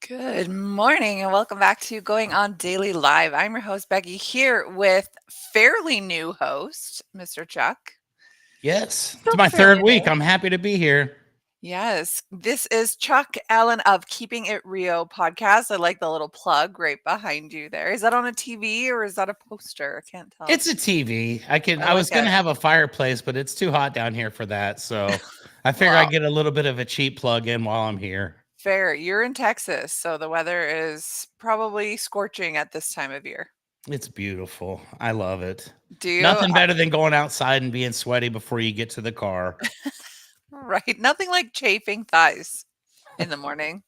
Good morning and welcome back to Going On Daily Live. I'm your host, Becky, here with fairly new host, Mr. Chuck. Yes, it's Still my fairly third week. new. I'm happy to be here. Yes, this is Chuck Allen of Keeping It Rio podcast. I like the little plug right behind you there. Is that on a TV or is that a poster? I can't tell. It's a TV. I can. I I like was it. gonna have a fireplace, but it's too hot down here for that. So I figure I Well, get a little bit of a cheap plug in while I'm here. fair. You're in Texas, so the weather is probably scorching at this time of year. It's beautiful. I love it. Do you? Nothing better than going outside and being sweaty before you get to the car. Right. Nothing like chafing thighs in the morning.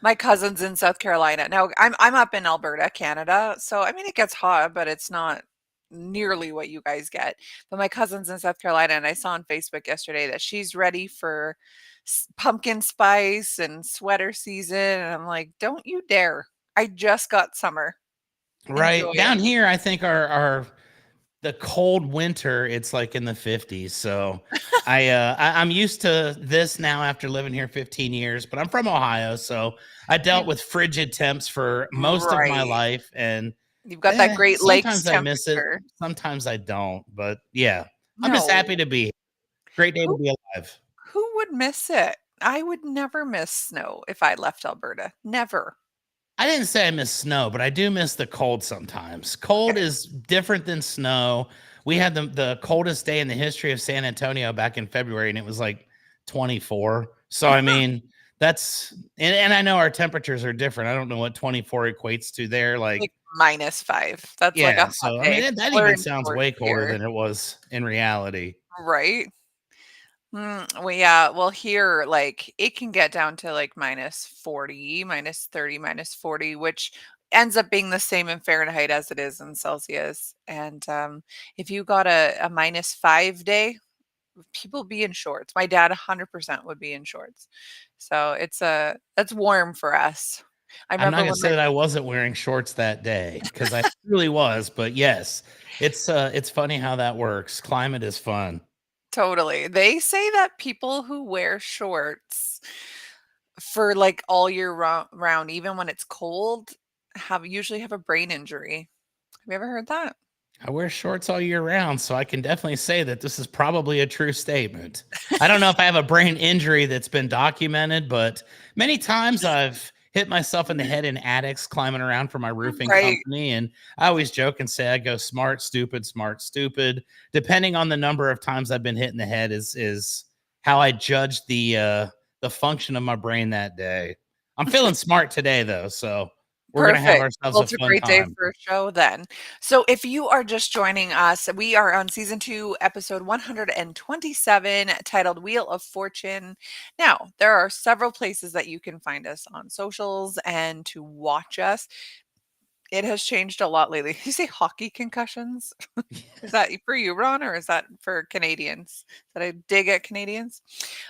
My cousin's in South Carolina. Now I'm up in Alberta, Canada. So I mean it gets hot, but it's not nearly what you guys get. But my cousin's in South Carolina and I saw on Facebook yesterday that she's ready for pumpkin spice and sweater season and I'm like, "Don't you dare. I just got summer. Enjoy Right it." down here, I think our the cold winter. It's like in the 50s. So I'm used to this now after living here 15 years. But I'm from Ohio, so I dealt You with frigid temps for most of my right. life, and You've got that Great Lakes sometimes I miss it, temperature. sometimes I don't. But yeah, I'm just No. happy to be here. Great day to Who be alive. Who would miss it? I would never miss snow if I left Alberta. Never. I didn't say I miss snow, but I do miss the cold sometimes. Cold Okay. is different than snow. We had the coldest day in the history of San Antonio back in February, and it was like 24. So I mean, that's and I know our temperatures are different. I don't know what 24 equates to there. Like, Like -5. That's like a yeah. hot So I mean, day. that We're even in sounds shorts way colder here, than it was in reality. right? Well, yeah. Well, here, like, it can get down to like -40, -30, -40, which ends up being the same in Fahrenheit as it is in Celsius. And if you got a -5 day, people be in shorts. My dad 100% would be in shorts. So that's warm for us. I I'm not remember gonna when say my that I wasn't wearing shorts that day because I really was, but yes, it's funny how that works. Climate is fun. totally. They say that people who wear shorts for like all year round, even when it's cold, have usually have a brain injury. Have you ever heard that? I wear shorts all year round, so I can definitely say that this is probably a true statement. I don't know if I have a brain injury that's been documented, but many times I've hit myself in the head in attics climbing around for my roofing Right. company. And I always joke and say I go smart, stupid, smart, stupid. Depending on the number of times I've been hit in the head is how I judge the function of my brain that day. I'm feeling smart today though, so we're gonna have Perfect. ourselves Well, a it's a fun great day time. for a show then. So, if you are just joining us, we are on season 2, episode 127, titled Wheel of Fortune. Now, there are several places that you can find us on socials and to watch us. It has changed a lot lately. You say hockey concussions? Is that for you, Ron, or is that for Canadians? Is that a dig at Canadians?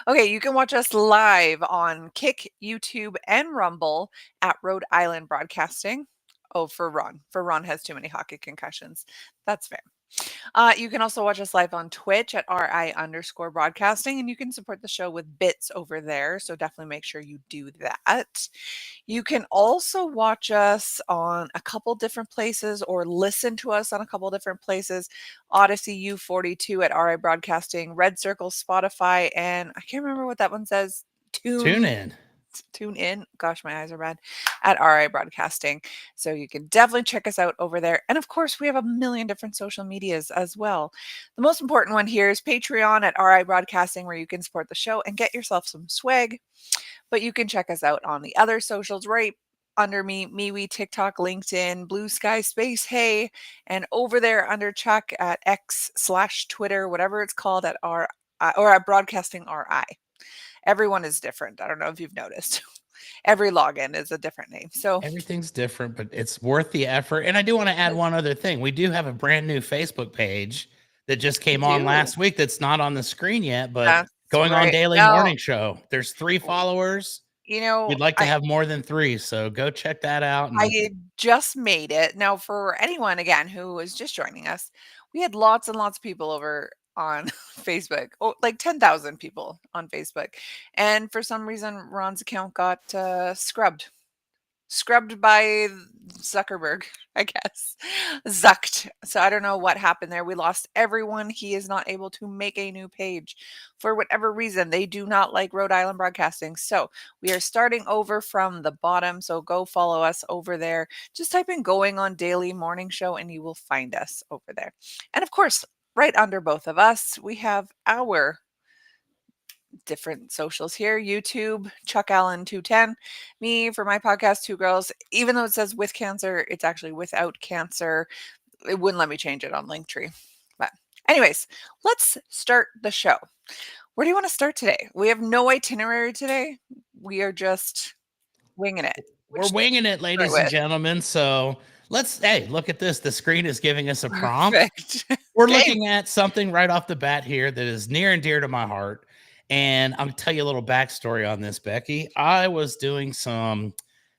Okay, you can watch us live on Kick, YouTube, and Rumble at Rhode Island Broadcasting. Oh, for Ron. For Ron has too many hockey concussions. That's fair. You can also watch us live on Twitch at RI_broadcasting, and you can support the show with bits over there. So definitely make sure you do that. You can also watch us on a couple different places or listen to us on a couple different places. Odyssey U42 at RI Broadcasting, Red Circle, Spotify, and I can't remember what that one says. Tune Tune in. Tune in. Gosh, my eyes are red at RI Broadcasting. So you can definitely check us out over there. And of course, we have a million different social medias as well. The most important one here is Patreon at RI Broadcasting, where you can support the show and get yourself some swag. But you can check us out on the other socials right under me, MeWe, TikTok, LinkedIn, Blue Sky Space, Hey, and over there under Chuck at X/Twitter, whatever it's called at R or at Broadcasting RI. Everyone is different. I don't know if you've noticed. Every login is a different name. So Everything's different, but it's worth the effort. And I do want to add one other thing. We do have a brand new Facebook page that just we came on do. last week that's not on the screen yet, but That's going on right. daily Now, morning show. There's 3 followers. you know, We'd like to I have more than 3, so go check that out. And I just made it. Now, for anyone again who is just joining us, we had lots and lots of people over on Facebook. Oh, like 10,000 people on Facebook. And for some reason, Ron's account got scrubbed. scrubbed by Zuckerberg, I guess. Zucked. So I don't know what happened there. We lost everyone. He is not able to make a new page for whatever reason. They do not like Rhode Island Broadcasting. So we are starting over from the bottom. So go follow us over there. Just type in Going On Daily Morning Show and you will find us over there. And of course, right under both of us, we have our different socials here. YouTube, Chuck Allen 210. Me for my podcast, Two Girls. Even though it says with cancer, it's actually without cancer. It wouldn't let me change it on Linktree. But anyways, let's start the show. Where do you want to start today? We have no itinerary today. We are just winging it. We're Which winging it, start ladies and with? gentlemen. So hey, look at this. The screen is giving us a prompt. Perfect. We're Okay. looking at something right off the bat here that is near and dear to my heart. And I'm gonna tell you a little backstory on this, Becky. I was doing some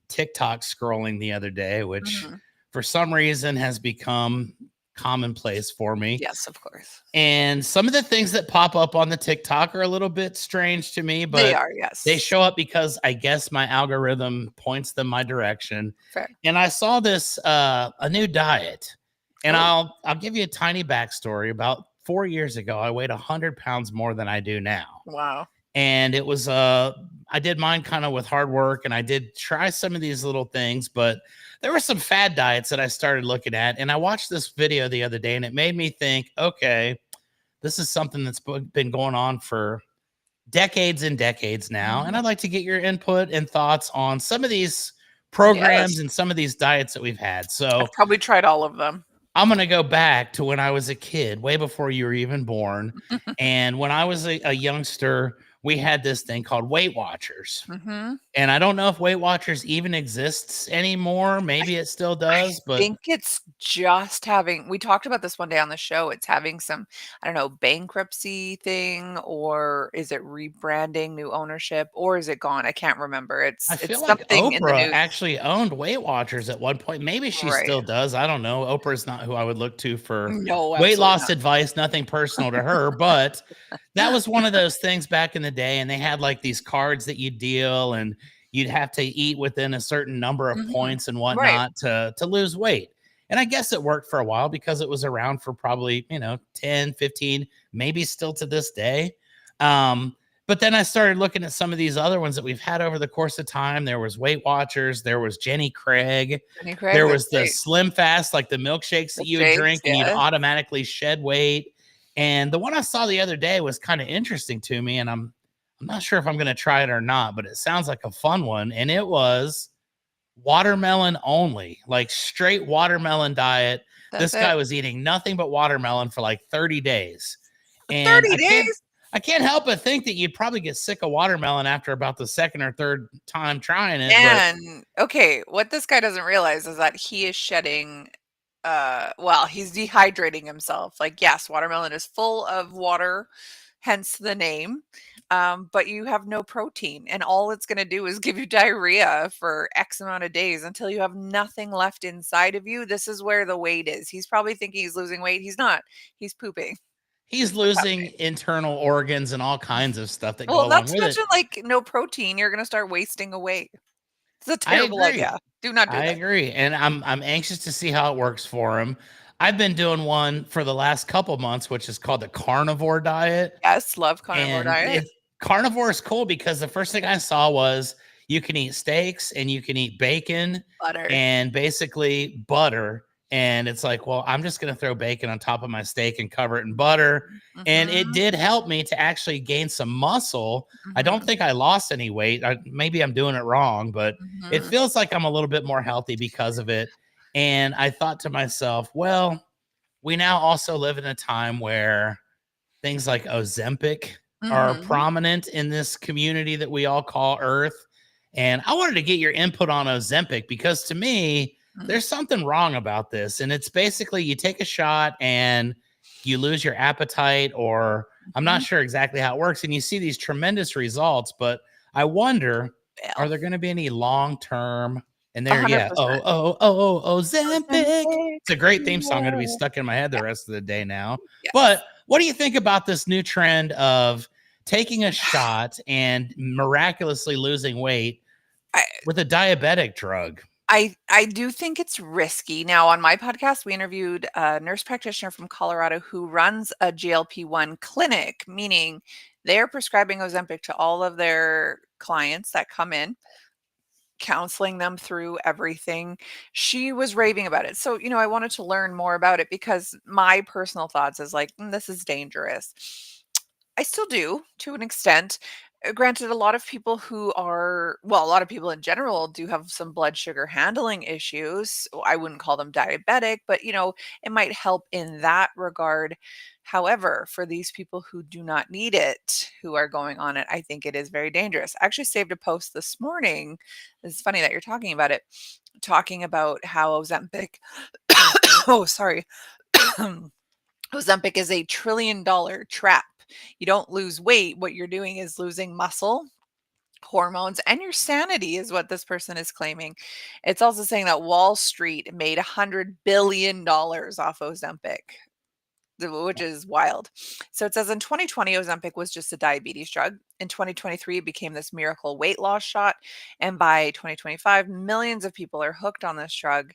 TikTok scrolling the other day, which Mhm. for some reason has become commonplace for me. Yes, of course. And some of the things that pop up on the TikTok are a little bit strange to me, They but are, they yes. show up because I guess my algorithm points them my direction. Fair. And I saw this a new diet. And Oh. I'll give you a tiny backstory. About 4 years ago, I weighed 100 pounds more than I do now. Wow. And it was I did mine kind of with hard work, and I did try some of these little things, but there were some fad diets that I started looking at. And I watched this video the other day, and it made me think, okay, this is something that's been going on for decades and decades now. And Mhm. I'd like to get your input and thoughts on some of these programs Yes. and some of these diets that we've had. I've So probably tried all of them. I'm going to go back to when I was a kid, way before you were even born. And when I was a youngster, we had this thing called Weight Watchers. Mhm. And I don't know if Weight Watchers even exists anymore. Maybe it still I does, but think it's just having we talked about this one day on the show, it's having some, I don't know, bankruptcy thing, or is it rebranding, new ownership, or is it gone? I can't remember. I It's feel like something in the Oprah news. actually owned Weight Watchers at one point. Maybe she Right. still does. I don't know. Oprah's not who I would look to for No, weight absolutely loss not. advice, nothing personal to her, but that was one of those things back in the day. And they had like these cards that you deal, and you'd have to eat within a certain number of Mhm. points and Right. whatnot to lose weight. And I guess it worked for a while because it was around for probably, 10, 15, maybe still to this day. Um, but then I started looking at some of these other ones that we've had over the course of time. There was Weight Watchers, there was Jenny Craig, Jenny Craig, there that's was the right. Slim Fast, like the milkshakes that The you would shakes, drink and you'd yes. automatically shed weight. And the one I saw the other day was kind of interesting to me, and I'm not sure if I'm going to try it or not, but it sounds like a fun one. And it was watermelon only, like straight watermelon diet. That's This guy it. was eating nothing but watermelon for like 30 days. And 30 days? I can't help but think that you'd probably get sick of watermelon after about the second or third time trying it. But And okay, what this guy doesn't realize is that he is shedding well, he's dehydrating himself. Like, yes, watermelon is full of water, hence the name. But you have no protein, and all it's going to do is give you diarrhea for X amount of days until you have nothing left inside of you. This is where the weight is. He's probably thinking he's losing weight. He's not. He's pooping. he's Is what's losing happening. internal organs and all kinds of stuff that go Well, along not to with it. mention, like, no protein. You're going to start wasting away. It's a I terrible idea. agree. Do not do I that. agree. And I'm anxious to see how it works for him. I've been doing one for the last couple months, which is called the carnivore diet. Yes, love carnivore And diet. carnivore is cool because the first thing I saw was you can eat steaks and you can eat bacon Butter. and basically butter. And it's like, well, I'm just going to throw bacon on top of my steak and cover it in butter. And it Mhm, did help me to actually gain some muscle. I don't mhm, think I lost any weight. Maybe I'm doing it wrong, but it mhm. feels like I'm a little bit more healthy because of it. And I thought to myself, well, we now also live in a time where things like Ozempic are Mhm. prominent in this community that we all call Earth. And I wanted to get your input on Ozempic because to me, Mm, there's something wrong about this. And it's basically you take a shot and you lose your appetite, or I'm not mhm. sure exactly how it works. And you see these tremendous results, but I wonder, are Well, there going to be any long term? And there, yeah. Oh, 100%. oh, oh, oh, Ozempic. Ozempic, It's a great theme song going to be yeah. stuck in my head the Yeah, rest of the day now. yes. But what do you think about this new trend of taking a shot and miraculously losing weight I with a diabetic drug. I do think it's risky. Now, on my podcast, we interviewed a nurse practitioner from Colorado who runs a GLP-1 clinic, meaning they're prescribing Ozempic to all of their clients that come in, counseling them through everything. She was raving about it. So, I wanted to learn more about it because my personal thoughts is like, this is dangerous." I still do to an extent. Granted, a lot of people a lot of people in general do have some blood sugar handling issues. I wouldn't call them diabetic, but it might help in that regard. However, for these people who do not need it, who are going on it, I think it is very dangerous. I actually saved a post this morning. It's funny that you're talking about it, talking about how Ozempic, oh, sorry. Ozempic is a $1 trillion trap. You don't lose weight. What you're doing is losing muscle, hormones, and your sanity, is what this person is claiming. It's also saying that Wall Street made $100 billion off Ozempic, which is wild. So it says in 2020, Ozempic was just a diabetes drug. In 2023, it became this miracle weight loss shot. And by 2025, millions of people are hooked on this drug.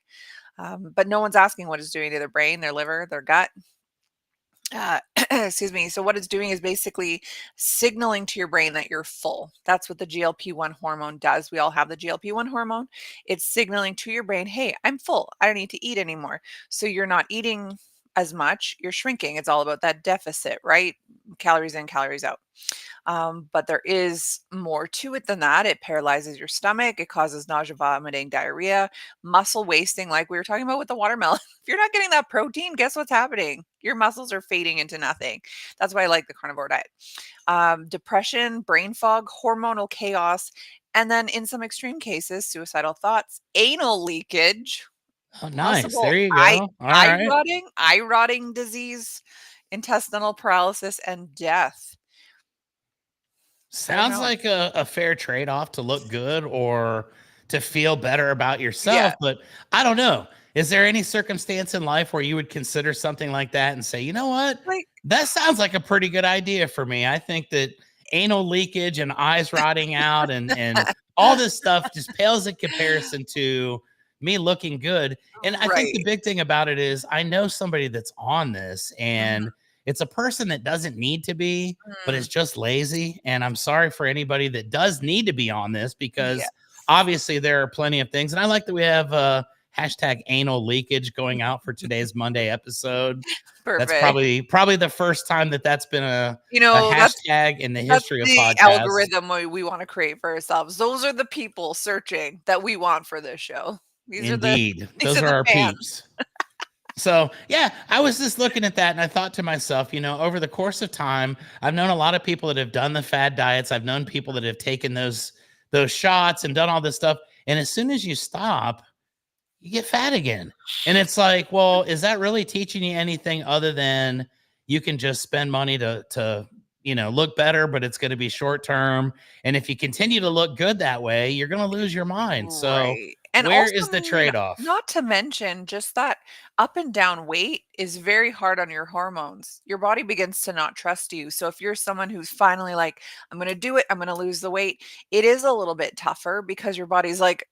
But no one's asking what it's doing to their brain, their liver, their gut. Excuse me. So what it's doing is basically signaling to your brain that you're full. That's what the GLP-1 hormone does. We all have the GLP-1 hormone. It's signaling to your brain, hey, I'm full. I don't need to eat anymore. So you're not eating as much, you're shrinking. It's all about that deficit, right? Calories in, calories out. But there is more to it than that. It paralyzes your stomach. It causes nausea, vomiting, diarrhea, muscle wasting, like we were talking about with the watermelon. If you're not getting that protein, guess what's happening? Your muscles are fading into nothing. That's why I like the carnivore diet. Depression, brain fog, hormonal chaos, and then in some extreme cases, suicidal thoughts, anal leakage, Oh, nice. possible There you eye go. All right. eye rotting disease, intestinal paralysis, and death. I don't Sounds know. like a fair trade-off to look good or to feel better about Yeah, yourself, but I don't know. Is there any circumstance in life where you would consider something like that and say, "You know what? like That sounds like a pretty good idea for me." I think that anal leakage and eyes rotting out and all this stuff just pales in comparison to me looking good. And I think the right. big thing about it is I know somebody that's on this, Mhm, and it's a person that doesn't need to be, but mm, it's just lazy. And I'm sorry for anybody that does need to be on this, because yes. obviously there are plenty of things. And I like that we have hashtag anal leakage going out for today's Monday episode. That's Perfect. probably the first time that that's been You a know, hashtag in the that's history of the podcasts. algorithm we wanna create for ourselves. Those are the people searching that we want for this show. These are the Indeed, these those are are the our fans. peeps. So, yeah, I was just looking at that and I thought to myself, over the course of time, I've known a lot of people that have done the fad diets. I've known people that have taken those shots and done all this stuff. And as soon as you stop, you get fat again. And it's like, well, is that really teaching you anything other than you can just spend money to look better, but it's going to be short term. And if you continue to look good that way, you're going to lose your mind. So, Right. And where also, is the trade-off? not to mention just that up and down weight is very hard on your hormones. Your body begins to not trust you. So if you're someone who's finally like, I'm going to do it, I'm going to lose the weight, it is a little bit tougher because your body's like,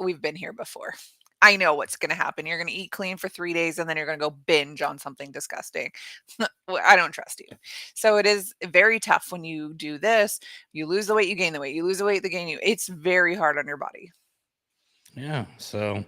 we've been here before. I know what's going to happen. You're going to eat clean for 3 days and then you're going to go binge on something disgusting. Well, I don't trust you. So it is very tough when you do this. You lose the weight, you gain the weight. You lose the weight, the gain you. It's very hard on your body. Yeah. So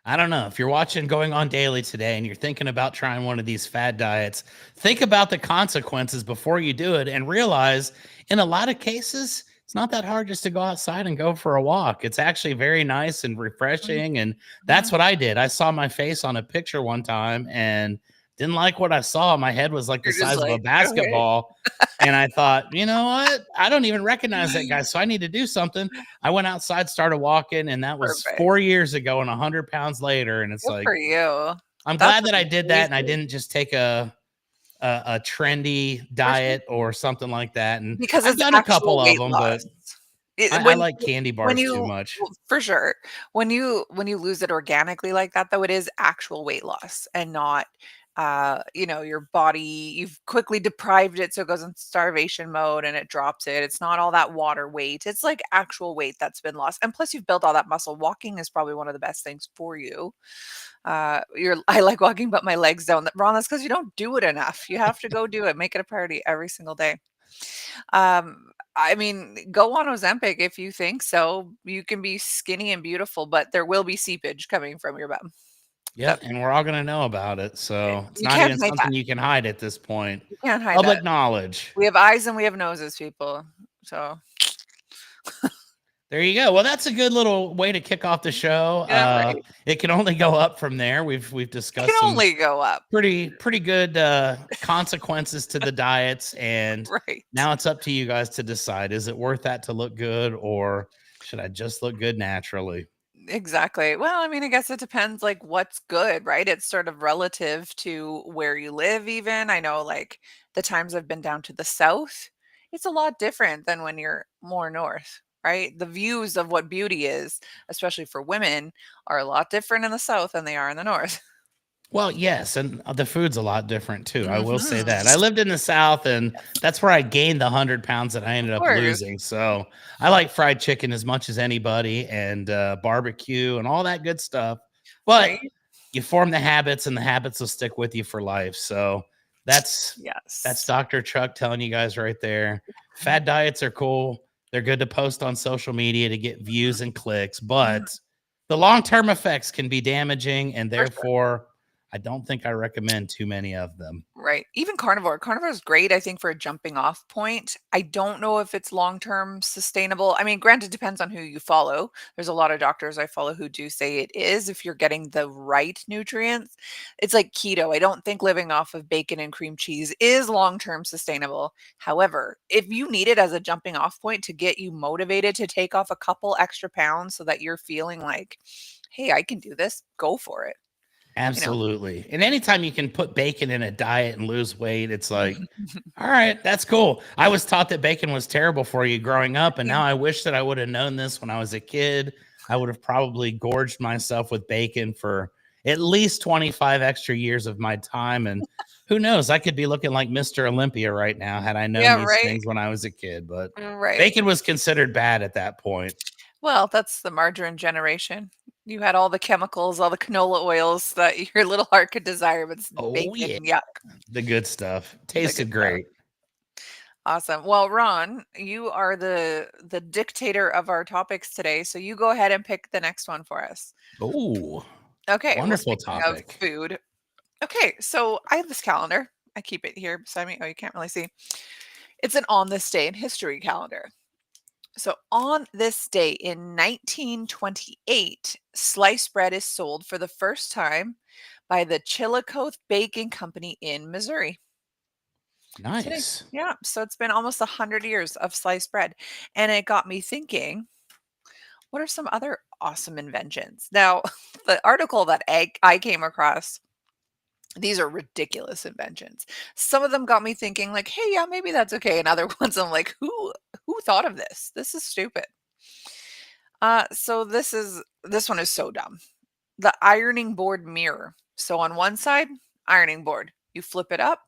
I don't know. If you're watching Going On Daily today and you're thinking about trying one of these fad diets, think about the consequences before you do it and realize in a lot of cases, it's not that hard just to go outside and go for a walk. It's actually very nice and refreshing. And that's Mhm. what I did. I saw my face on a picture one time and didn't like what I saw. My head was like the You're just size of a like, "Okay, basketball. And I thought, you know what? I don't even recognize that guy. So I need to do something. I went outside, started walking, and that was perfect. 4 years ago and 100 pounds later. And it's Good like, for you." I'm That's glad that I did that and I amazing. didn't just take a trendy For sure. diet or something like that. And Because I've it's done a couple actual of weight them, but loss. It I like candy when bars too you much. well, for sure. When you lose it organically like that, though, it is actual weight loss and not Your body, you've quickly deprived it so it goes into starvation mode and it drops it. It's not all that water weight. It's like actual weight that's been lost. And plus you've built all that muscle. Walking is probably one of the best things for you. I like walking, but my legs don't. Ron, that's because you don't do it enough. You have to go do it. Make it a priority every single day. I mean, go on Ozempic if you think so. You can be skinny and beautiful, but there will be seepage coming from your bum. Yeah, That and we're all gonna know about it, so it's you not can't even hide that. something you can hide at this point. You can't hide that. Public knowledge. We have eyes and we have noses, people. So There you go. Well, that's a good little way to kick off the show. yeah, right. It can only go up from there. We've It can discussed some only go up. pretty good consequences to the diets, and Right. now it's up to you guys to decide: is it worth that to look good, or should I just look good naturally? Exactly. Well, I mean, I guess it depends like what's good, right? It's sort of relative to where you live even. I know like the times I've been down to the south, it's a lot different than when you're more north, right? The views of what beauty is, especially for women, are a lot different in the south than they are in the north. Well, yes, and the food's a lot different too. I will say Mhm. that. I lived in the South, and that's where I gained the 100 pounds that I Of ended up course, losing. So I like fried chicken as much as anybody, and barbecue and all that good stuff. But right? you form the habits, and the habits will stick with you for life. So that's Yes. Dr. Chuck telling you guys right there. Fad diets are cool. They're good to post on social media to get views and clicks, Mhm. but the long-term effects can be damaging, and For sure. therefore I don't think I recommend too many of them. Right. Even carnivore. Carnivore is great, I think, for a jumping off point. I don't know if it's long term sustainable. I mean, granted, depends on who you follow. There's a lot of doctors I follow who do say it is if you're getting the right nutrients. It's like keto. I don't think living off of bacon and cream cheese is long term sustainable. However, if you need it as a jumping off point to get you motivated to take off a couple extra pounds so that you're feeling like, hey, I can do this, go for it. You know? Absolutely. And anytime you can put bacon in a diet and lose weight, it's like, all right, that's cool. I was taught that bacon was terrible for you growing up, and now I wish that I would have known this when I was a kid. I would have probably gorged myself with bacon for at least 25 extra years of my time. And who knows, I could be looking like Mr. Olympia right now had I known Yeah, these right. things when I was a kid. But Right. bacon was considered bad at that point. Well, that's the margarine generation. You had all the chemicals, all the canola oils that your little heart could desire, but it's Oh, yeah. bacon, yuck, The good stuff. the good Tasted stuff. great. Awesome. Well, Ron, you are the dictator of our topics today, so you go ahead and pick the next one for us. Oh, Okay, well, wonderful speaking of topic. food. Okay, so I have this calendar. I keep it here beside me. Oh, you can't really see. It's an on this day in history calendar. So on this day in 1928, sliced bread is sold for the first time by the Chillicothe Baking Company in Missouri. Today. Nice. Yeah, so it's been almost 100 years of sliced bread. And it got me thinking, what are some other awesome inventions? Now, the article that I came across, these are ridiculous inventions. Some of them got me thinking like, "Hey, yeah, maybe that's okay." And other ones I'm like, "Who thought of this? This is stupid." So this one is so dumb. The ironing board mirror. So on one side, ironing board. You flip it up.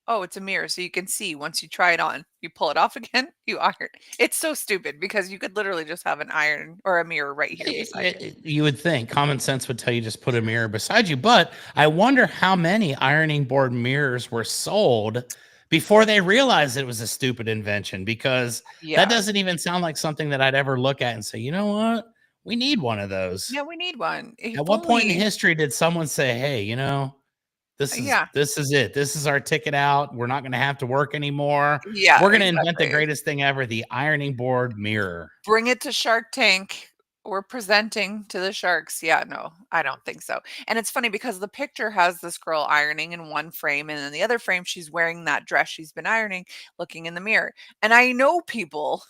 Oh, it's a mirror so you can see once you try it on. You pull it off again, you iron. It's so stupid because you could literally just have an iron or a mirror right here beside you. You would think common sense would tell you just put a mirror beside you, but I wonder how many ironing board mirrors were sold before they realized it was a stupid invention, because that Yeah. doesn't even sound like something that I'd ever look at and say, you know what? We need one of those. Yeah, we need one. If At what point in only. history did someone say, hey, Yeah. this is it. This is our ticket out. We're not going to have to work anymore. Yeah, We're going to invent the exactly. greatest thing ever, the ironing board mirror. Bring it to Shark Tank. We're presenting to the sharks. Yeah, no, I don't think so. And it's funny because the picture has this girl ironing in one frame, and in the other frame, she's wearing that dress she's been ironing, looking in the mirror. And I know people,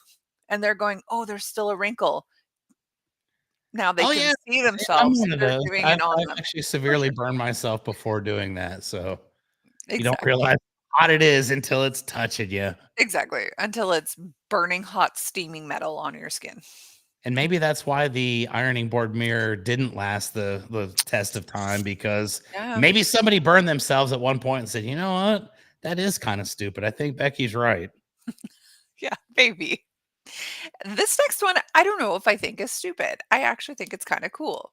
and they're going, "Oh, there's still a wrinkle." Now they Oh, can yeah. see I'm themselves. one of They're those. doing I've it on I've them. actually For severely sure. burned myself before doing that, so you don't Exactly. realize how hot it is until it's touching you. Exactly. Until it's burning hot, steaming metal on your skin. And maybe that's why the ironing board mirror didn't last the test of time, because Yeah. maybe somebody burned themselves at one point and said, "You know what? That is kind of stupid. I think Becky's right." Yeah, maybe. This next one, I don't know if I think is stupid. I actually think it's kind of cool.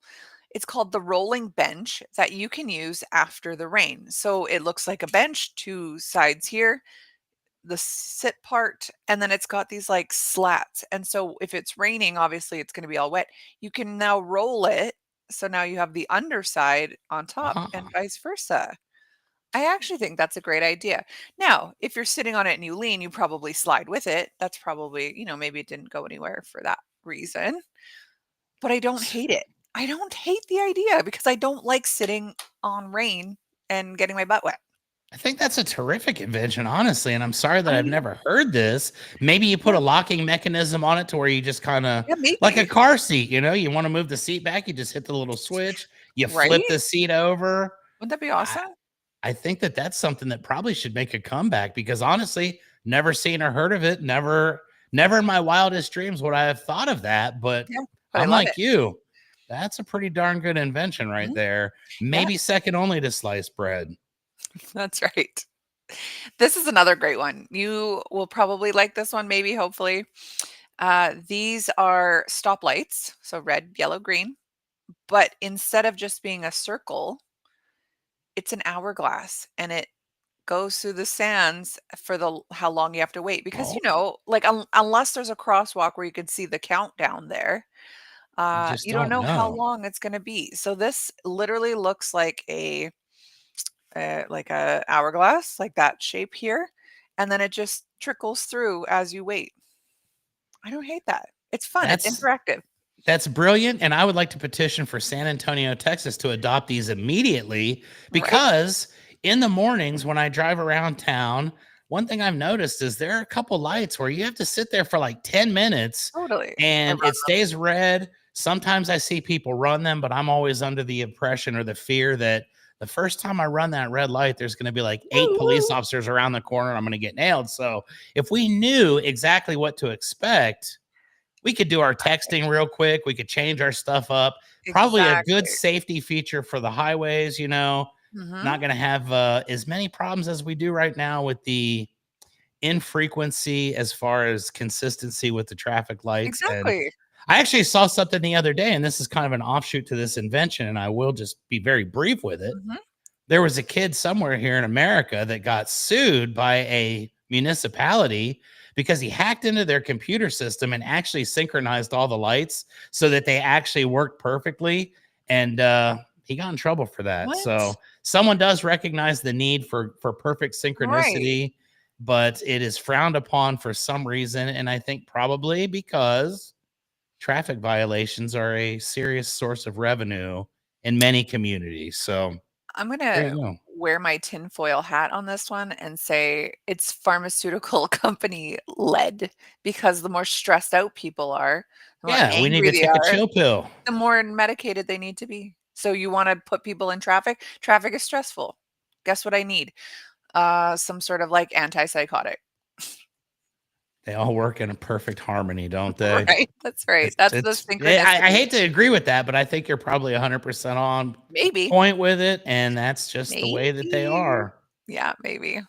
It's called the rolling bench that you can use after the rain. So it looks like a bench, two sides here, the sit part, and then it's got these like slats. And so if it's raining, obviously it's going to be all wet. You can now roll it. So now you have the underside on top and Uh-huh. vice versa. I actually think that's a great idea. Now, if you're sitting on it and you lean, you probably slide with it. That's probably, maybe it didn't go anywhere for that reason, but I don't hate it. I don't hate the idea because I don't like sitting on rain and getting my butt wet. I think that's a terrific invention, honestly, and I'm sorry that I've I never heard this. Maybe you put Yeah, a locking mechanism on it to where you just kind of, yeah, like a maybe, car seat, you want to move the seat back, you just hit the little switch, you flip right? the seat over. Wouldn't that be I awesome? I think that that's something that probably should make a comeback, because honestly, never seen or heard of it. Never in my wildest dreams would I have thought of that. But Yeah, but I I'm love it. like you. That's a pretty darn good invention right Mhm. there. Yeah, Maybe second only to sliced bread. that's right. This is another great one. You will probably like this one, maybe, hopefully. These are stoplights, so red, yellow, green, but instead of just being a circle, it's an hourglass and it goes through the sands for how long you have to wait because Oh, like unless there's a crosswalk where you can see the countdown there, you just you don't don't know how know. long it's going to be. So this literally looks like a hourglass, like that shape here, and then it just trickles through as you wait. I don't hate that. It's fun. It's That's interactive. That's brilliant, and I would like to petition for San Antonio, Texas to adopt these immediately, Right? because in the mornings when I drive around town, one thing I've noticed is there are a couple lights where you have to sit there for like 10 minutes Totally. I and run it them. stays red. Sometimes I see people run them, but I'm always under the impression or the fear that the first time I run that red light, there's going to be like 8 Woo, police woo. officers around the corner and I'm going to get nailed. So if we knew exactly what to expect, we could do our texting real quick. We could change our stuff up. Probably a good Exactly. safety feature for the highways. Mhm. Not going to have as many problems as we do right now with the infrequency as far as consistency with the traffic lights. And Exactly. I actually saw something the other day, and this is kind of an offshoot to this invention, and I will just be very brief with it. Mhm. There was a kid somewhere here in America that got sued by a municipality because he hacked into their computer system and actually synchronized all the lights so that they actually worked perfectly. And he got in trouble for that. What? So someone does recognize the need for perfect Right. synchronicity, but it is frowned upon for some reason. And I think probably because traffic violations are a serious source of revenue in many communities. So I'm there gonna you go. wear my tinfoil hat on this one and say it's pharmaceutical company led because the more stressed out people are, the more Yeah, we need angry to they take a are, chill pill. the more medicated they need to be. So you wanna put people in traffic? Traffic is stressful. Guess what I need? Some sort of, like, antipsychotic. They all work in a perfect harmony, don't they? Right? That's right. That's the Yeah, I synchronicity. hate to agree with that, but I think you're probably 100% on Maybe. point with it, and that's just the way that they Maybe. are. Yeah, maybe.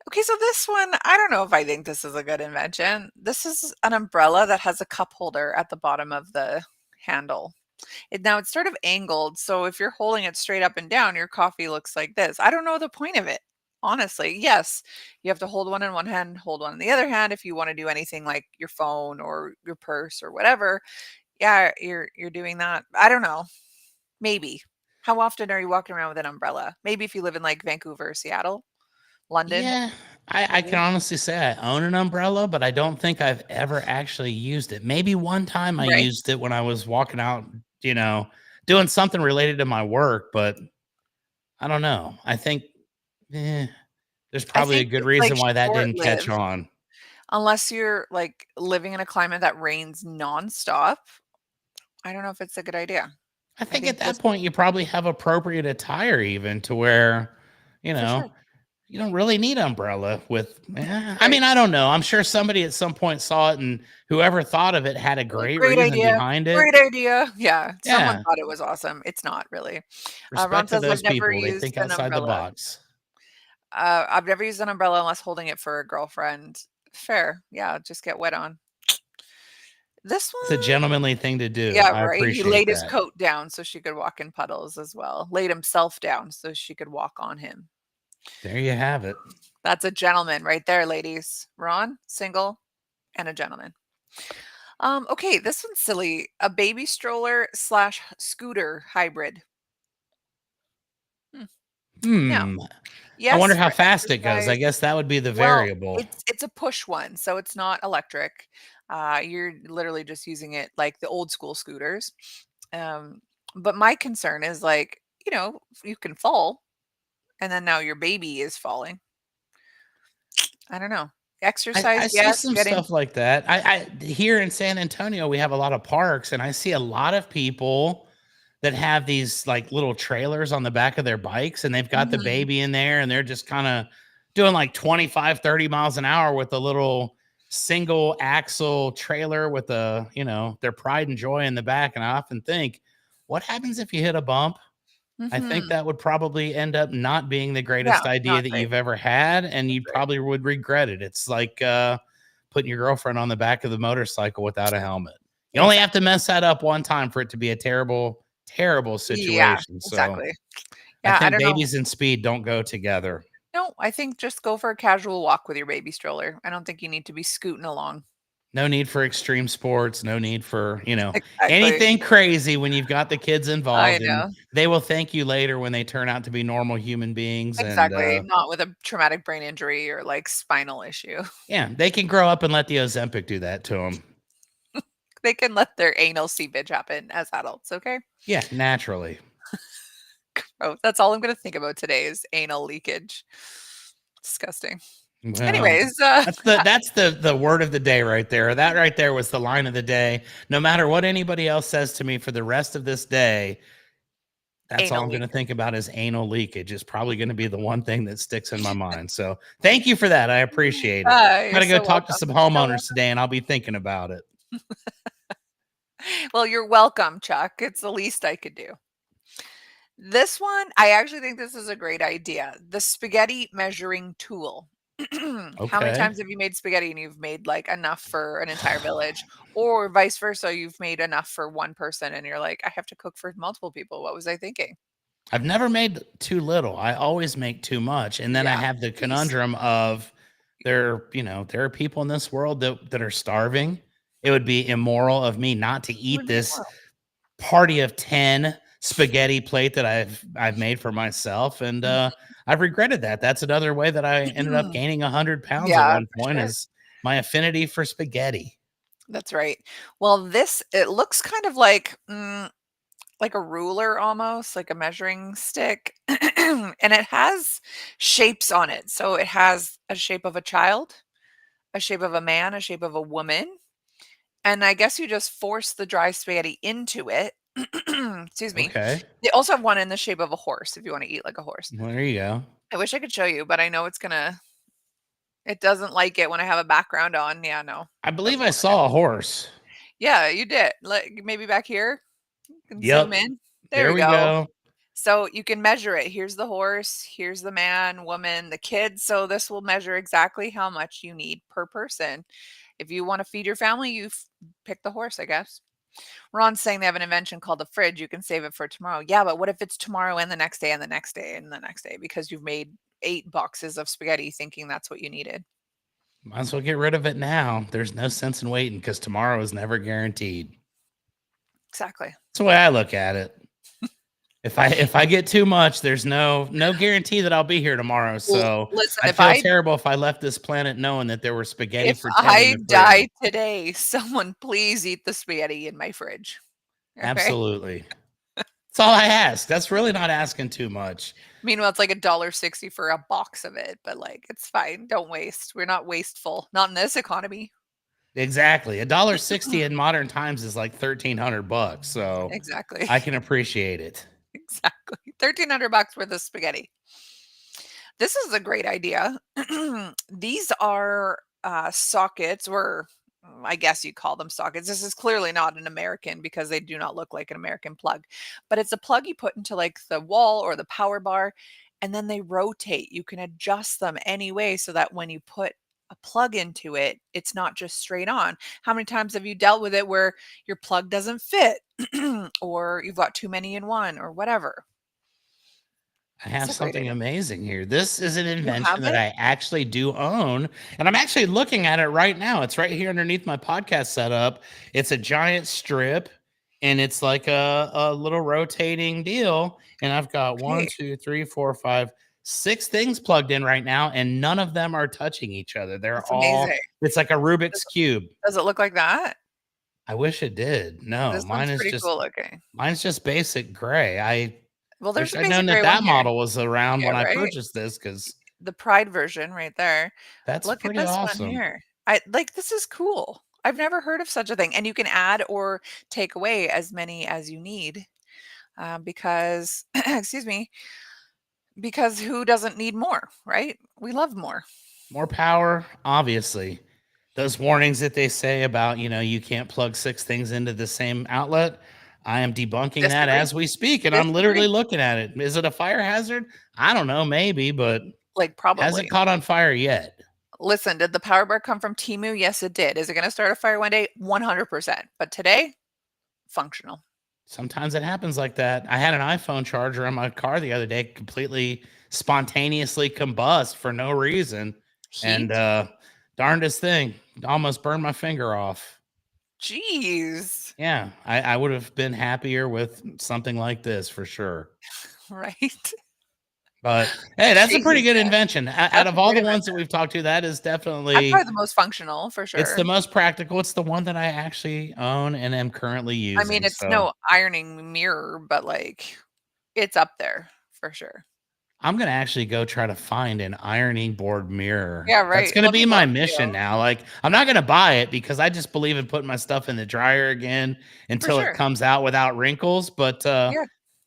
Okay, so this one, I don't know if I think this is a good invention. This is an umbrella that has a cup holder at the bottom of the handle. Now it's sort of angled, so if you're holding it straight up and down, your coffee looks like this. I don't know the point of it, honestly. Yes, you have to hold one in one hand, hold one in the other hand if you want to do anything like your phone or your purse or whatever. Yeah, you're doing that. I don't know. Maybe. How often are you walking around with an umbrella? Maybe if you live in like Vancouver, Seattle, London, Yeah, I can maybe. honestly say I own an umbrella, but I don't think I've ever actually used it. Maybe one time I Right. used it when I was walking out, you know, doing something related to my work, but I don't know. I think eh, there's I probably a think good it's like reason why that didn't catch short-lived on. unless you're like living in a climate that rains nonstop. I don't know if it's a good idea. I I think think at that this point you probably have appropriate attire even to where, you for know, sure. you don't really need umbrella with. I Right. mean, I don't know. I'm sure somebody at some point saw it, and whoever thought of it had a great Great reason idea. behind it. Great idea. Yeah, someone Yeah, thought it was awesome. It's not really. Ron respect to says, "I've those never people. They used think an outside the umbrella." box. I've never used an umbrella unless holding it for a girlfriend. Fair. Yeah, just get wet on. This It's a one, gentlemanly thing to do. yeah, I right? He appreciate laid his that. coat down so she could walk in puddles as well. Laid himself down so she could walk on him. There you have it. That's a gentleman right there, ladies. Ron, single, and a gentleman. Okay, this one's silly. A baby stroller slash scooter hybrid. Hmm. Now, Hmm. I wonder yes, how for fast it goes. I exercise. guess that would be the Well, variable. it's a push one, so it's not electric. You're literally just using it like the old school scooters. Um, but my concern is like, you can fall and then now your baby is falling. I don't know. Exercise, I see yes, some getting stuff like that. I here in San Antonio, we have a lot of parks, and I see a lot of people that have these like little trailers on the back of their bikes, and they've got the Mhm, baby in there, and they're just kind of doing like 25, 30 miles an hour with a little single axle trailer with their pride and joy in the back. And I often think, what happens if you hit a bump? I think mhm. that would probably end up not being the greatest Yeah, idea not that great. you've ever had, and That's you right. probably would regret it. It's like putting your girlfriend on the back of the motorcycle without a helmet. You only have to Exactly. mess that up one time for it to be a terrible, terrible Yeah, situation. So exactly. I Yeah, I think don't know. babies and speed don't go together. No, I think just go for a casual walk with your baby stroller. I don't think you need to be scooting along. No need for extreme sports, no need for, Exactly. anything crazy when you've got the kids I involved, and know. they will thank you later when they turn out to be normal human beings. And Exactly, not with a traumatic brain injury or, like, spinal issue. yeah, they can grow up and let the Ozempic do that to them. They can let their anal seepage happen as adults, okay? Yeah, naturally. Oh, that's all I'm gonna think about today is anal leakage. Disgusting. Well, Anyways, that's the word of the day right there. That right there was the line of the day. No matter what anybody else says to me for the rest of this day, that's all anal I'm going to leakage. think about is anal leakage. Is probably going to be the one thing that sticks in my mind. So thank you for that. I appreciate it. Got You're to go so talk to welcome. some So homeowners today, and I'll be thinking about it. well, you're welcome, Chuck. It's the least I could do. This one, I actually think this is a great idea. The spaghetti measuring tool. How many Okay. times have you made spaghetti and you've made like enough for an entire village? Or vice versa, you've made enough for one person and you're like, I have to cook for multiple people. What was I thinking? I've never made too little. I always make too much. And then I Yeah. have the Please. conundrum of there are people in this world that are starving. It would be immoral of me not to It eat would be this more. party of 10 spaghetti plate that I've made for myself. And I've regretted that. That's another way that I ended up Mhm. gaining 100 pounds at Yeah, one for point sure. is my affinity for spaghetti. That's right. Well, this it looks kind of like a ruler almost, like a measuring stick, and it has shapes on it. So it has a shape of a child, a shape of a man, a shape of a woman, and I guess you just force the dry spaghetti into it. Excuse me. Okay. They also have one in the shape of a horse if you wanna eat like a horse. Well, there you go. I wish I could show you, but I know it doesn't like it when I have a background on. Yeah, no, I believe doesn't I wanna do. saw a horse. Yeah, you did. Like, maybe back here? You can zoom Yep. in. There There we we go. go. So you can measure it. Here's the horse, here's the man, woman, the kids. So this will measure exactly how much you need per person. If you want to feed your family, pick the horse, I guess. Ron's saying they have an invention called the fridge. You can save it for tomorrow. Yeah, but what if it's tomorrow and the next day and the next day and the next day because you've made 8 boxes of spaghetti thinking that's what you needed? Might as well get rid of it now. There's no sense in waiting because tomorrow is never guaranteed. Exactly. That's the way I look at it. If I get too much, there's no guarantee that I'll be here tomorrow. So Listen, I'd feel terrible if I left this planet knowing that there were spaghetti if for 10 in I the fridge. die today, someone please eat the spaghetti in my fridge. Okay. Absolutely. That's all I ask. That's really not asking too much. Meanwhile, it's like $1.60 for a box of it, but, like, it's fine, don't waste. We're not wasteful, not in this economy. Exactly. $1.60 in modern times is like 1,300 bucks. So Exactly, I can appreciate it. exactly. 1,300 bucks worth of spaghetti. This is a great idea. These are sockets, or I guess you call them sockets. This is clearly not an American because they do not look like an American plug, but it's a plug you put into like the wall or the power bar, and then they rotate. You can adjust them any way so that when you put a plug into it, it's not just straight on. How many times have you dealt with it where your plug doesn't fit or you've got too many in one or whatever? I It's have a great something idea. amazing here. This is an You have invention that it? I actually do own, and I'm actually looking at it right now. It's right here underneath my podcast setup. It's a giant strip, and it's like a little rotating deal. And I've got one, Okay. two, three, four, five, six things plugged in right now, and none of them are touching each other. They're That's amazing. all, it's like a Rubik's Does Cube. does it look like that? I wish it did. No, This one's pretty cool looking. mine's just basic gray. I Well, there's wish a I'd basic known that gray one that here. model was around Yeah, when I right? purchased this because The Pride version right there. that's Look at pretty this one awesome. here. This is cool. I've never heard of such a thing, and you can add or take away as many as you need, because excuse me, because who doesn't need more, right? We love more. More power, obviously. Those warnings that they say about, you can't plug six things into the same outlet, I am debunking that Disagree. as we speak, and I'm literally Disagree. looking at it. Is it a fire hazard? I don't know, maybe, but Like, hasn't probably. caught on fire yet. Listen, did the power bar come from Temu? Yes, it did. Is it gonna start a fire one day? 100%. But today, functional. Sometimes it happens like that. I had an iPhone charger on my car the other day completely spontaneously combust for no reason. And Heat? darndest thing, almost burned my finger off. Jeez. Yeah, I would have been happier with something like this for sure. Right? But hey, that's a pretty Jeez, good man. invention. Out That's of a all great the ones that invention. we've talked to, that is That's definitely probably the most functional for it's sure. the most practical. It's the one that I actually own and am currently I mean, using. it's So no ironing mirror, but, like, it's up there for sure. I'm gonna actually go try to find an ironing board mirror. Yeah, That's right. gonna Let me be my look mission too. now. Like, I'm not gonna buy it because I just believe in putting my stuff in the dryer again For until it sure. comes out without wrinkles. But Yeah,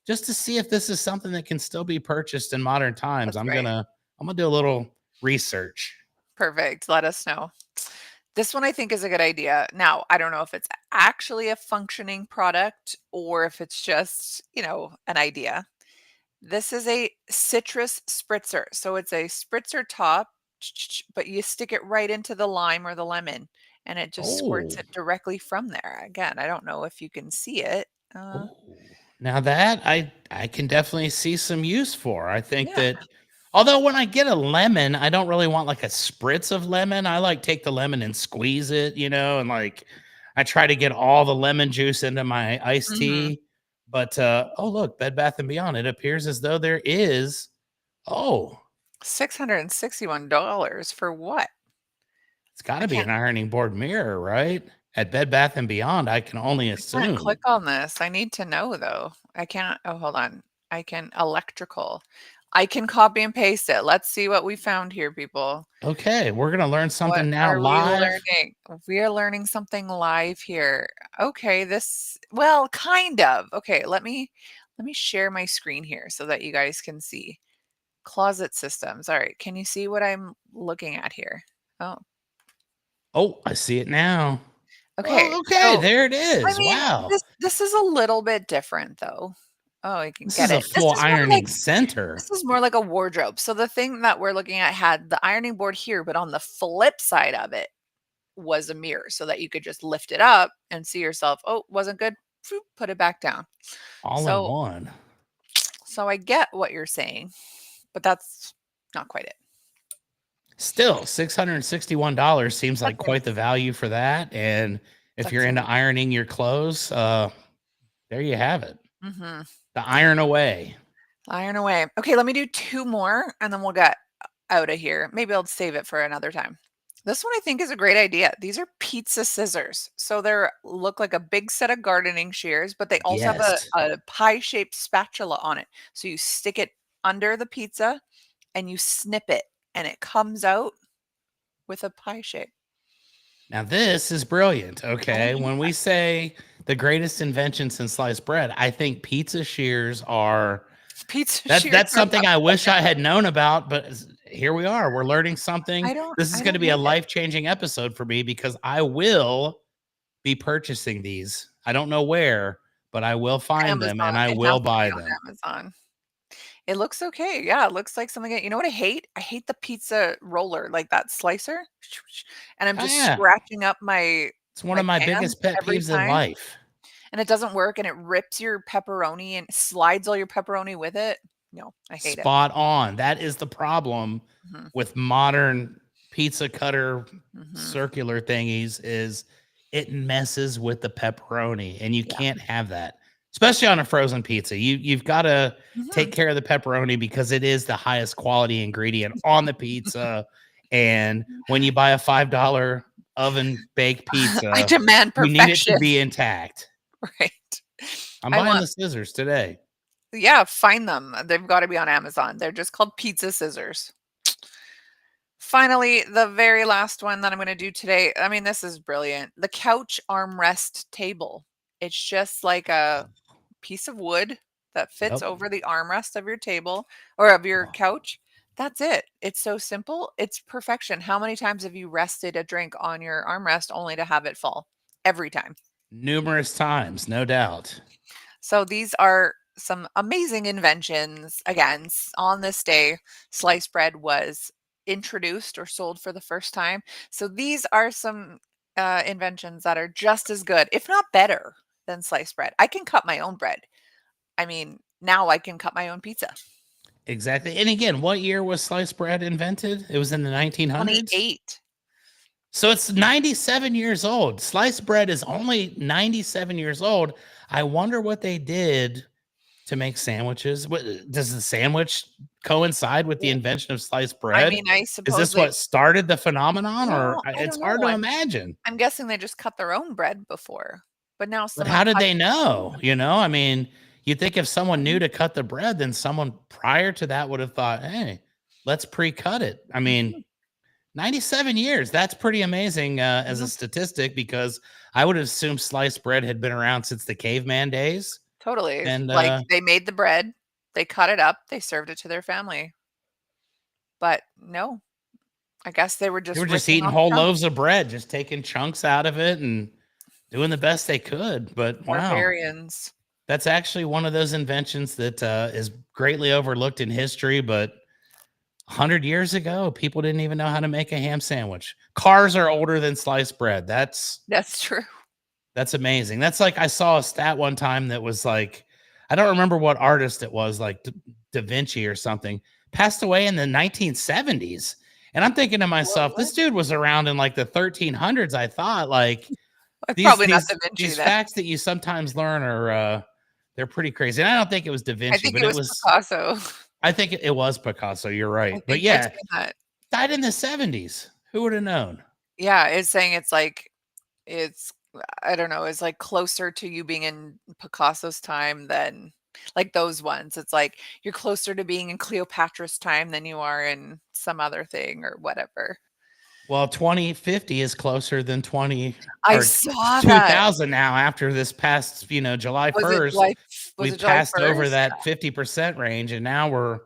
just to see if this is something that can still be purchased in modern times, that's right. I'm gonna do a little research. Perfect. Let us know. This one I think is a good idea. Now, I don't know if it's actually a functioning product or if it's just, an idea. This is a citrus spritzer. So it's a spritzer top, but you stick it right into the lime or the lemon and it just squirts Oh, it directly from there. Again, I don't know if you can see it. oh. Now that I can definitely see some use for. I think Yeah. that although when I get a lemon, I don't really want like a spritz of lemon. I like take the lemon and squeeze it, and like I try to get all the lemon juice into my iced Mhm. tea. But oh look, Bed Bath and Beyond. It appears as though there is oh, $661 for what? it's got I to be can't an ironing board mirror, right? At Bed Bath and Beyond, I can only I can't click assume. on this. I need to know though. I can't oh, hold on. I can electrical. I can copy and paste it. Let's see what we found here, people. Okay, we're gonna learn What something now are we live. learning? We are learning something live here. Okay, well, kind of. Okay, let me share my screen here so that you guys can see. Closet systems. All right, can you see what I'm looking at here? Oh, Oh, I see it now. okay. Oh, okay, So, there it I is. mean, Wow. this is a little bit different though. Oh, I can This get is a it. This full is more like ironing center. this is more like a wardrobe. So the thing that we're looking at had the ironing board here, but on the flip side of it was a mirror so that you could just lift it up and see yourself. Oh, wasn't good. Phew, put it back down. All in So one. so I get what you're saying, but that's not quite it. Still, $661 seems That's like quite the value for that. And if you're that's into a ironing your clothes, there you have it. mhm. The iron away. Iron away. Okay, let me do two more and then we'll get out of here. Maybe I'll save it for another time. This one I think is a great idea. These are pizza scissors. So they're look like a big set of gardening shears, but they also have a, Yes. a pie-shaped spatula on it. So you stick it under the pizza and you snip it and it comes out with a pie shape. Now, this is brilliant. Oh Okay. yeah. When we say the greatest invention since sliced bread, I think pizza shears are Pizza shears That's are something I wish I had known about, but here we are. We're learning something. This is I going to don't be a get it. life-changing episode for me because I will be purchasing these. I don't know where, but I will find them Amazon. and I It has will to be buy on them. Amazon. It looks okay. Yeah, it looks like something you know what I hate? I hate the pizza roller, like that slicer, and I'm Oh just yeah. scratching up my It's one of my pan biggest pet every peeves in time, life. and it doesn't work, and it rips your pepperoni and slides all your pepperoni with it. No, I hate it. Spot on. That is the problem Mhm, with modern pizza cutter mhm. circular thingies is it messes with the pepperoni and you Yeah. can't have that. Especially on a frozen pizza. You've got to take Mhm. care of the pepperoni because it is the highest quality ingredient on the pizza. And when you buy a $5 oven baked I pizza, demand you need it to perfection. be intact. Right. I'm I buying want the scissors today. yeah, find them. They've gotta be on Amazon. They're just called pizza scissors. Finally, the very last one that I'm gonna do today, I mean, this is brilliant. The couch armrest table. It's just like a piece of wood that fits Yep. over the armrest of your table or of your Oh, couch. That's it. It's so simple. It's perfection. How many times have you rested a drink on your armrest only to have it fall? Every time. numerous times, no doubt. So these are some amazing inventions. Again, on this day, sliced bread was introduced or sold for the first time. So these are some inventions that are just as good, if not better, than sliced bread. I can cut my own bread. I mean, now I can cut my own pizza. Exactly. And again, what year was sliced bread invented? It was in the 1900s. 28. So it's 97 years old. Sliced bread is only 97 years old. I wonder what they did to make sandwiches. Does the sandwich coincide with the Well, invention of sliced I bread? mean, I Is suppose this they what started the phenomenon or well, I it's don't know. hard to imagine. I'm guessing they just cut their own bread before, but now But someone how did cut they know? I mean, you'd think if someone knew to cut the bread, then someone prior to that would have thought, hey, let's pre-cut it. I mean, Mhm, 97 years. That's pretty amazing as a mhm. statistic because I would assume sliced bread had been around since the caveman days. Totally. And Like, they made the bread, they cut it up, they served it to their family. But no, I guess they were they just were just ripping eating off whole loaves chunks. of bread, just taking chunks out of it and doing the best they could. But wow, Barbarians. that's actually one of those inventions that is greatly overlooked in history. But 100 years ago, people didn't even know how to make a ham sandwich. Cars are older than sliced bread. That's true. That's amazing. That's like I saw a stat one time that was like, I don't remember what artist it was, like Da Vinci or something, passed away in the 1970s. And I'm thinking to myself, What? this dude was around in like the 1300s. I thought like these Probably not these Da Vinci these then. facts that you sometimes learn are they're pretty crazy. And I don't think it was Da I Vinci, think but it it was was Picasso. I think it was Picasso. You're I right. But think it's yeah, in that died in the 70s. Who would have known? yeah, it's saying it's like it's I don't know, it's, like, closer to you being in Picasso's time than like, those ones. It's like you're closer to being in Cleopatra's time than you are in some other thing or whatever. Well, 2050 is closer than 20 I or saw that. 2000 now after this past, July Was it 1st, July was we it July passed over 1st? that 50% range and now we're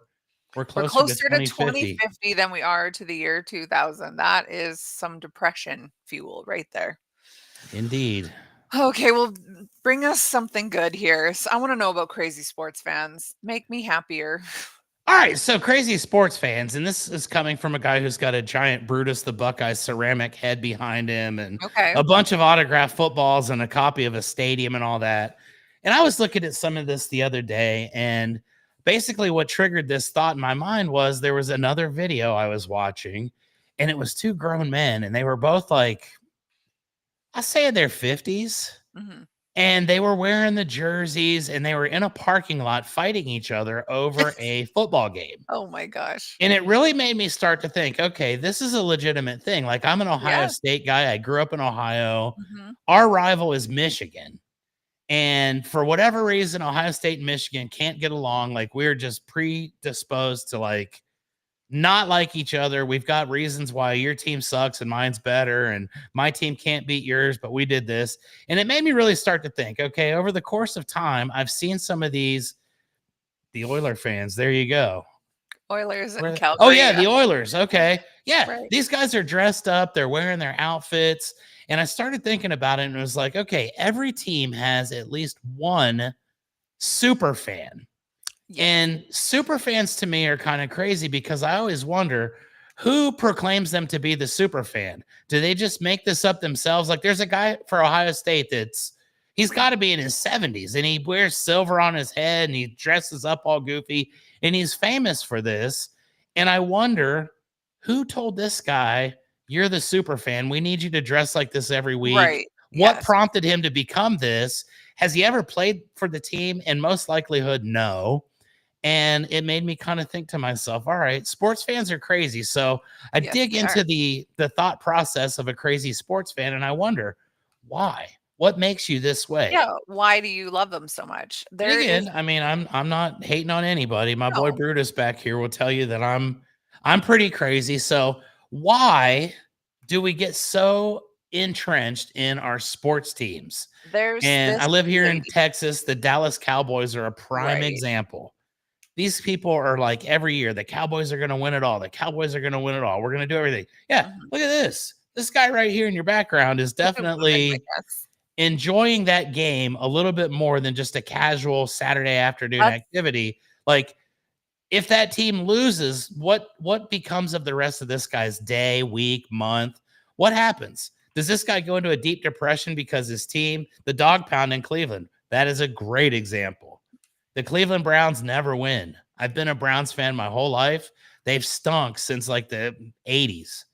We're closer to closer to 2050. 2050 than we are to the year 2000. That is some depression fuel right there. Indeed. Okay, well, bring us something good here. I wanna know about crazy sports fans. Make me happier. All right, so crazy sports fans, and this is coming from a guy who's got a giant Brutus the Buckeye ceramic head behind him and Okay. a bunch of autographed footballs and a copy of a stadium and all that. And I was looking at some of this the other day, and basically what triggered this thought in my mind was there was another video I was watching, and it was two grown men, and they were both like, I say in their 50s, Mhm. and they were wearing the jerseys and they were in a parking lot fighting each other over a football game. Oh my gosh. And it really made me start to think, okay, this is a legitimate thing. Like I'm an Ohio Yeah. State guy. I grew up in Ohio. Mhm. Our rival is Michigan. And for whatever reason, Ohio State and Michigan can't get along. Like we're just predisposed to like not like each other. We've got reasons why your team sucks and mine's better, and my team can't beat yours, but we did this. And it made me really start to think, okay, over the course of time, I've seen some of these The Oiler fans. There you go. Oilers in Oh Calgary. yeah, the Oilers. Okay. Yeah, Right. these guys are dressed up, they're wearing their outfits. And I started thinking about it and it was like, okay, every team has at least one super fan. Yes. And super fans to me are kind of crazy because I always wonder who proclaims them to be the super fan. Do they just make this up themselves? Like there's a guy for Ohio State he's got to be in his 70s and he wears silver on his head and he dresses up all goofy and he's famous for this. And I wonder who told this guy, you're the super fan. We need you to dress like this every week. Right. What Yes. prompted him to become this? Has he ever played for the team? And most likelihood, no. And it made me kind of think to myself, all right, sports fans are crazy. So I Yes, dig they are. into the thought process of a crazy sports fan and I wonder why? What makes you this way? Yeah. Why do you love them so much? And There is again, I mean, I'm not hating on anybody. My boy no. Brutus back here will tell you that I'm pretty crazy. So why do we get so entrenched in our sports teams? There's And this I live here in lady. Texas. The Dallas Cowboys are a prime Right. example. These people are like every year, the Cowboys are going to win it all. The Cowboys are going to win it all. We're going to do everything. Yeah, Mhm. look at this. This guy right here in your background is Look at women, I definitely guess. enjoying that game a little bit more than just a casual Saturday afternoon That's activity. Like if that team loses, what becomes of the rest of this guy's day, week, month? What happens? Does this guy go into a deep depression because his team, the dog pound in Cleveland, that is a great example. The Cleveland Browns never win. I've been a Browns fan my whole life. They've stunk since like the 80s.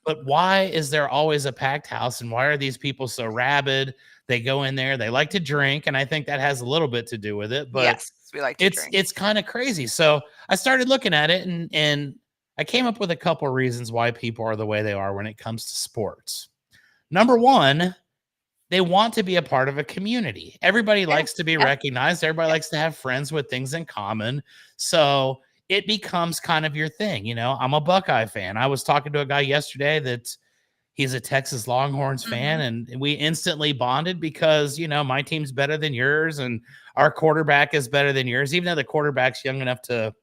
But why is there always a packed house and why are these people so rabid? They go in there, they like to drink, and I think that has a little bit to do with it, but yes, we like to it's drink. it's kind of crazy. So I started looking at it and I came up with a couple of reasons why people are the way they are when it comes to sports. Number one, they want to be a part of a community. Everybody Yes, likes to be yes, recognized. Everybody yes. likes to have friends with things in common. So it becomes kind of your thing. You know, I'm a Buckeye fan. I was talking to a guy yesterday that he's a Texas Longhorns fan, Mhm. and we instantly bonded because, you know, my team's better than yours and our quarterback is better than yours, even though the quarterback's young enough to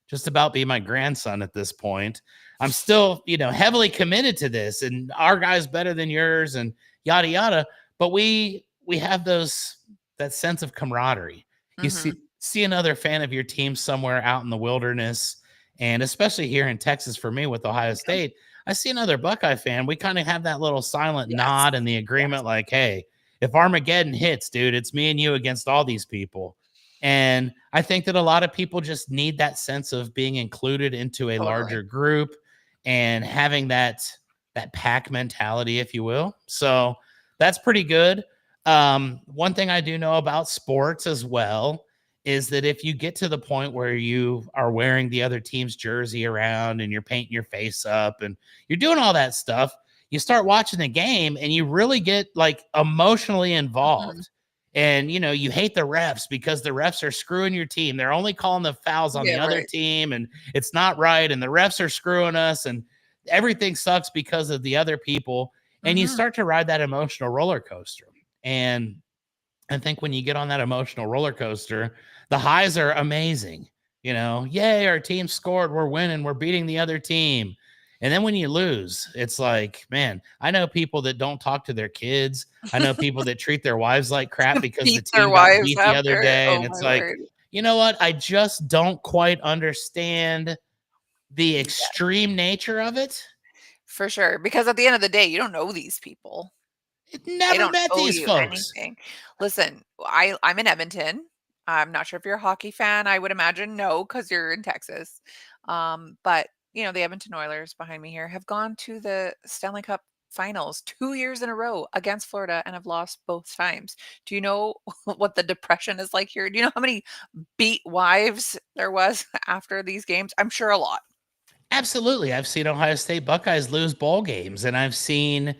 just about be my grandson at this point. I'm still, you know, heavily committed to this and our guy's better than yours and yada yada. But we have that sense of camaraderie. You Mhm. see another fan of your team somewhere out in the wilderness, and especially here in Texas for me with Ohio Yeah. State, I see another Buckeye fan. We kind of have that little silent Yes. nod and the Yes. agreement, like, hey, if Armageddon hits, dude, it's me and you against all these people. And I think that a lot of people just need that sense of being included into a Totally. larger group and having that pack mentality, if you will. So that's pretty good. One thing I do know about sports as well is that if you get to the point where you are wearing the other team's jersey around and you're painting your face up and you're doing all that stuff, you start watching the game and you really get like emotionally Mhm. involved. And you know, you hate the refs because the refs are screwing your team. They're only calling the fouls on Yeah, the other right. team and it's not right and the refs are screwing us and everything sucks because of the other people. And you Mhm. start to ride that emotional roller coaster. And I think when you get on that emotional roller coaster, the highs are amazing. You know, yay, our team scored, we're winning, we're beating the other team. And then when you lose, it's like, man, I know people that don't talk to their kids. I know people that treat their wives like crap because the Beat their team got wives beat the other after. day. And Oh it's my like, word. you know what? I just don't quite understand the Yeah, extreme nature of it. for sure, because at the end of the day, you don't know these people. It They never don't met owe these you folks. anything. Listen, I'm in Edmonton. I'm not sure if you're a hockey fan. I would imagine no, because 'cause you're in Texas. But, you know, the Edmonton Oilers behind me here have gone to the Stanley Cup Finals 2 years in a row against Florida and have lost both times. Do you know what the depression is like here? Do you know how many beat wives there was after these games? I'm sure a lot. Absolutely. I've seen Ohio State Buckeyes lose bowl games, and I've seen,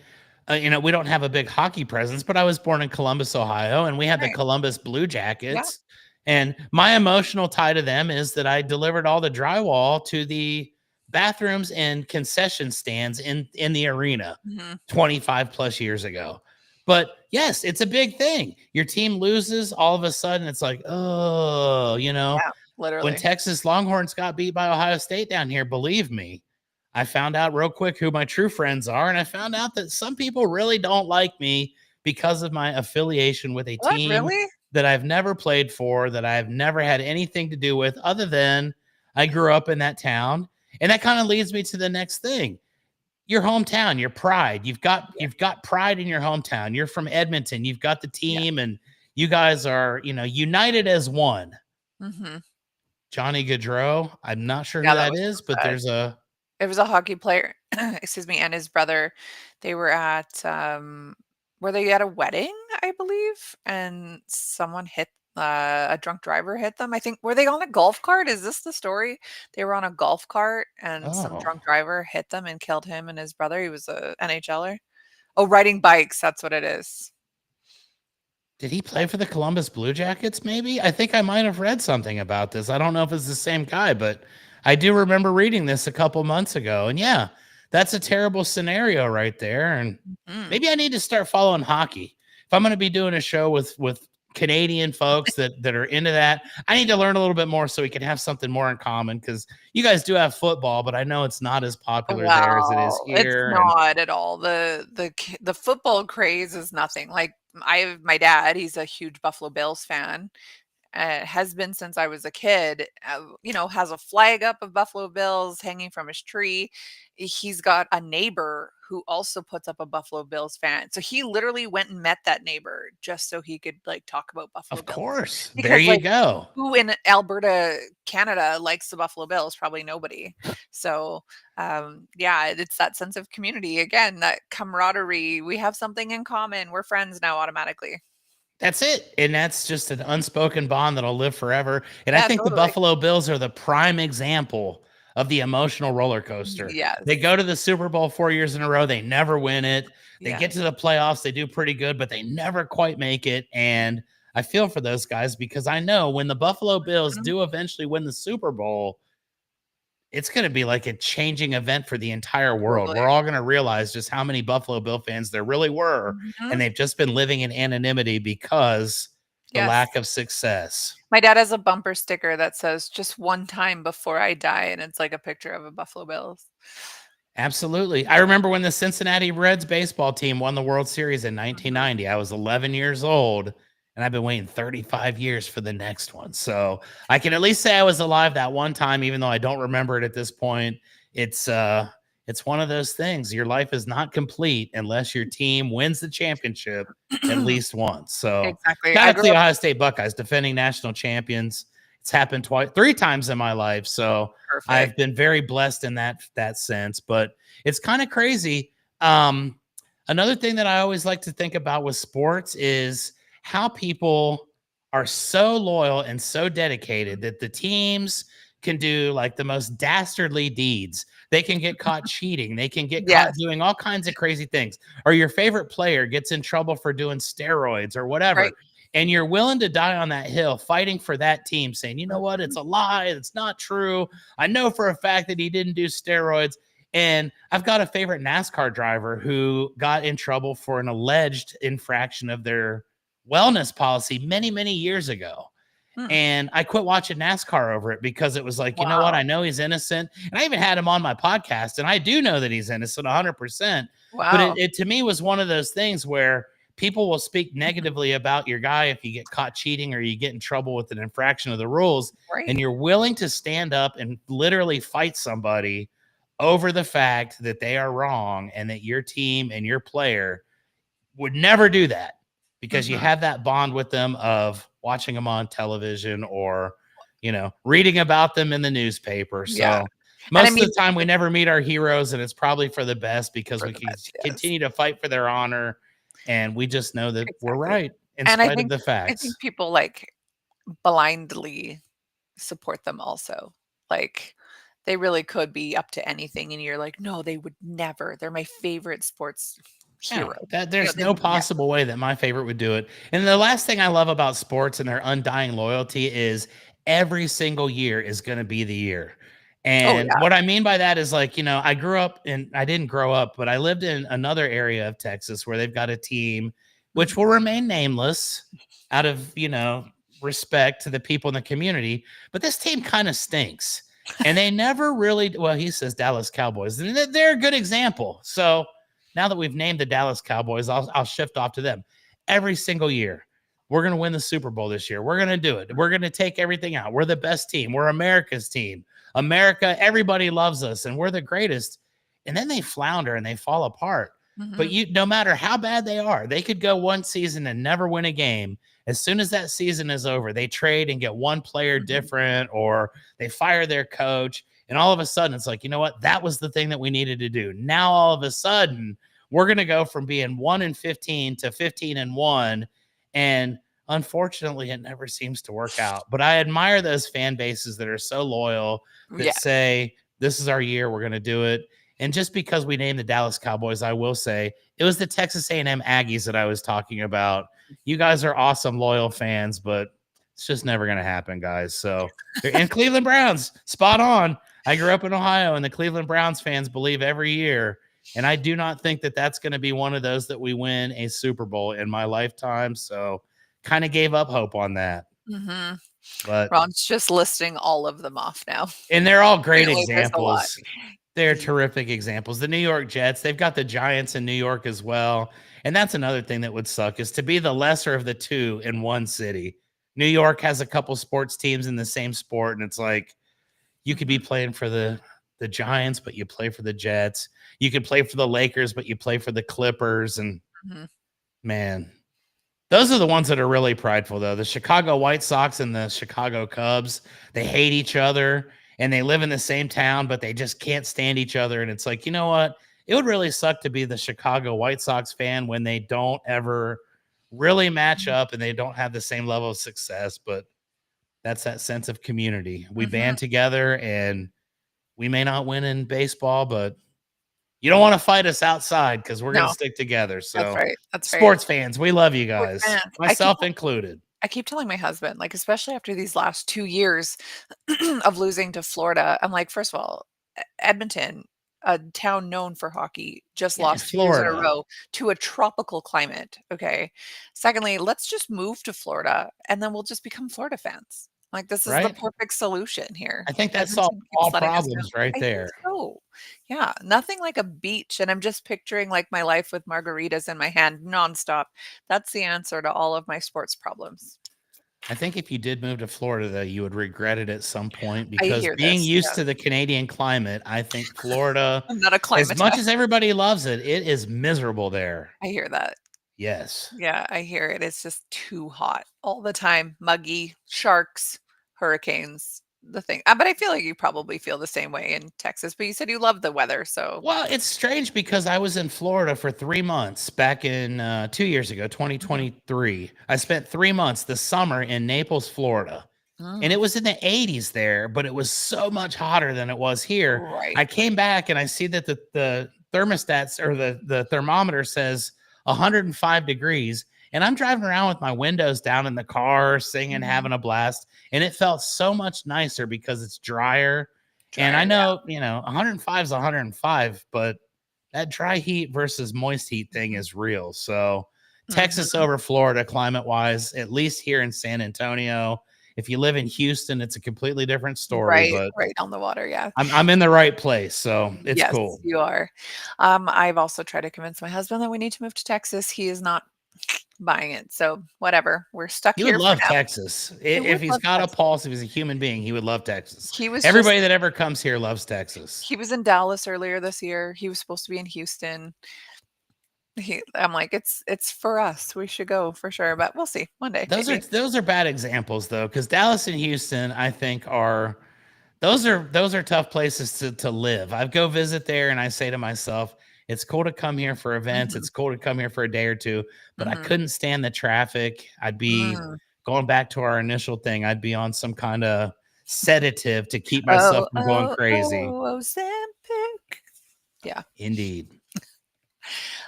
you know, we don't have a big hockey presence, but I was born in Columbus, Ohio, and we had the Right. Columbus Blue Yeah. Jackets. And my emotional tie to them is that I delivered all the drywall to the bathrooms and concession stands in the arena Mhm. 25 plus years ago. But yes, it's a big thing. Your team loses, all of a sudden it's like, oh, Yeah, when literally. Texas Longhorns got beat by Ohio State down here, believe me, I found out real quick who my true friends are. And I found out that some people really don't like me because of my affiliation with a What, team really? that I've never played for, that I've never had anything to do with, other than I grew up in that town. And that kind of leads me to the next thing. Your hometown, your pride. Yeah, you've got pride in your hometown. You're from Edmonton. You've got the yeah. team, and you guys are, united as one. Mhm. Johnny Gaudreau. I'm not sure who Yeah, that that was is, but so sad. there's a It was a hockey player, excuse me, and his brother. They were they at a wedding, I believe, and someone hit a drunk driver hit them. I think were they on a golf cart? Is this the story? They were on a golf cart and some oh, drunk driver hit them and killed him and his brother. He was a NHLer. Oh, riding bikes, that's what it is. did he play for the Columbus Blue Jackets? Maybe. I think I might have read something about this. I don't know if it's the same guy, but I do remember reading this a couple months ago. And yeah, that's a terrible scenario right there. And Mm. maybe I need to start following hockey. If I'm going to be doing a show with Canadian folks that are into that, I need to learn a little bit more so we can have something more in common, because you guys do have football, but I know it's not as popular there as it is Well, it's here. And not at all. The football craze is nothing. Like, I have my dad, he's a huge Buffalo Bills fan, has been since I was a kid, has a flag up of Buffalo Bills hanging from his tree. He's got a neighbor who also puts up a Buffalo Bills fan. So he literally went and met that neighbor just so he could like talk about Buffalo of Bills. course, there Because you like go. who in Alberta, Canada likes the Buffalo Bills? Probably nobody. So yeah, it's that sense of community again, that camaraderie. We have something in common. We're friends now automatically. That's it. And that's just an unspoken bond that'll live forever. And I Yeah, think the totally. Buffalo Bills are the prime example of the emotional roller coaster. They Yes. go to the Super Bowl 4 years in a row. They never win it. They Yeah. get to the playoffs. They do pretty good, but they never quite make it. And I feel for those guys, because I know when the Buffalo Bills Mhm. do eventually win the Super Bowl, it's going to be like a changing event for the entire world. Totally. We're all going to realize just how many Buffalo Bill fans there really were, and Mhm. they've just been living in anonymity because the lack Yes. of success. My dad has a bumper sticker that says, "Just one time before I die," and it's like a picture of a Buffalo Bills. Absolutely. I remember when the Cincinnati Reds baseball team won the World Series in Mhm. 1990. I was 11 years old, and I've been waiting 35 years for the next one. So I can at least say I was alive that one time, even though I don't remember it at this point. It's uh it's one of those things. Your life is not complete unless your team wins the championship at least once. So Exactly. shout I out to grew the up Ohio State Buckeyes, defending national champions. It's happened twice, three times in my life. So I've perfect. been very blessed in that sense. But it's kind of crazy. Another thing that I always like to think about with sports is how people are so loyal and so dedicated that the teams can do like the most dastardly deeds. They can get caught cheating. They can get caught Yes, doing all kinds of crazy things. Or your favorite player gets in trouble for doing steroids or right. whatever. And you're willing to die on that hill fighting for that team, saying, you know what, it's Mhm. a lie. It's not true. I know for a fact that he didn't do steroids. And I've got a favorite NASCAR driver who got in trouble for an alleged infraction of their wellness policy many, many years ago. Mm. And I quit watching NASCAR over it because it was like, you know what? Wow. I know he's innocent. And I even had him on my podcast, and I do know that he's innocent 100%. But it, Wow. it to me was one of those things where people will speak Mhm. negatively about your guy if you get caught cheating or you get in trouble with an infraction of the rules. Right. And you're willing to stand up and literally fight somebody over the fact that they are wrong and that your team and your player would never do that, because you Mhm. have that bond with them of watching them on television or, reading about them in the newspaper. Yeah. So And I most of mean, the time we never meet our heroes, and it's probably for the best because for we the can best, yes. continue to fight for their honor. And we just know that we're Exactly. right in And I spite of think the I think facts. people, like, blindly support them also. Like, they really could be up to anything, and you're like, "No, they would never. They're my favorite sports Yeah, hero." that there's They no would never. possible way that my favorite would do it. And the last thing I love about sports and their undying loyalty is every single year is going to be the year. Oh, And yeah. what I mean by that is, like, I didn't grow up, but I lived in another area of Texas where they've got a team, which will remain nameless out of, respect to the people in the community. But this team kind of stinks. And they never really, well, he says Dallas Cowboys, and they're a good example. So now that we've named the Dallas Cowboys, I'll shift off to them. Every single year, we're going to win the Super Bowl this year. We're going to do it. We're going to take everything out. We're the best team. We're America's team. America, everybody loves us, and we're the greatest. And then they flounder and they fall apart. But no matter how bad they are, they could go one season and never win a game. As soon as that season is over, they trade and get one player different, or they fire their coach. And all of a sudden, it's like, you know what? That was the thing that we needed to do. Now, all of a sudden, we're going to go from being 1-15 to 15-1. And unfortunately, it never seems to work out. But I admire those fan bases that are so loyal, that say, this is our year, we're going to do it. And just because we named the Dallas Cowboys, I will say it was the Texas A&M Aggies that I was talking about. You guys are awesome, loyal fans, but it's just never going to happen, guys. So, and Cleveland Browns, spot on. I grew up in Ohio, and the Cleveland Browns fans believe every year. And I do not think that that's going to be one of those that we win a Super Bowl in my lifetime. So, kind of gave up hope on that. But Ron's just listing all of them off now. And they're all great Apparently there's a lot. examples. They're terrific examples. The New York Jets, they've got the Giants in New York as well. And that's another thing that would suck, is to be the lesser of the two in one city. New York has a couple sports teams in the same sport, and it's like you could be playing for the Giants, but you play for the Jets. You could play for the Lakers, but you play for the Clippers. And man, those are the ones that are really prideful, though. The Chicago White Sox and the Chicago Cubs, they hate each other. And they live in the same town, but they just can't stand each other. And it's like, you know what? It would really suck to be the Chicago White Sox fan when they don't ever really match up and they don't have the same level of success. But that's that sense of community. We band together, and we may not win in baseball, but you don't want to fight us outside, because we're going to stick together. So that's right. That's right. Sports fans, we love you guys, myself included. I keep telling my husband, like, especially after these last 2 years of losing to Florida, I'm like, first of all, Edmonton, a town known for hockey, just lost 2 years in a row to a tropical climate. Okay. Secondly, let's just move to Florida, and then we'll just become Florida fans. Like, this is the perfect solution here. I think that solves all problems right there. So, yeah, nothing like a beach. And I'm just picturing like my life with margaritas in my hand nonstop. That's the answer to all of my sports problems. I think if you did move to Florida, though, you would regret it at some point, because being used to the Canadian climate, I think Florida, I'm not a climate, as much as everybody loves it, it is miserable there. I hear that. Yes. Yeah, I hear it. It's just too hot all the time. Muggy, sharks, hurricanes, the thing. But I feel like you probably feel the same way in Texas. But you said you love the weather, so. Well, it's strange, because I was in Florida for 3 months back in 2 years ago, 2023. I spent 3 months this summer in Naples, Florida. And it was in the 80s there, but it was so much hotter than it was here. Right. I came back and I see that the thermostats, or the thermometer, says 105 degrees. And I'm driving around with my windows down in the car, singing, having a blast. And it felt so much nicer because it's drier. And I know, 105 is 105, but that dry heat versus moist heat thing is real. So Texas over Florida, climate-wise, at least here in San Antonio. If you live in Houston, it's a completely different story. But right on the water, yeah. I'm in the right place, so it's cool. Yes, you are. I've also tried to convince my husband that we need to move to Texas. He is not buying it. So whatever. We're stuck here. He would love Texas. If he's got a pulse, if he's a human being, he would love Texas. Everybody that ever comes here loves Texas. He was in Dallas earlier this year. He was supposed to be in Houston. I'm like, it's for us. We should go for sure, but we'll see one day. Those are bad examples, though, because Dallas and Houston, I think, are tough places to live. I go visit there, and I say to myself, it's cool to come here for events. It's cool to come here for a day or two, but I couldn't stand the traffic. I'd be going back to our initial thing. I'd be on some kind of sedative to keep myself from going crazy. Ozempic. Yeah. Indeed.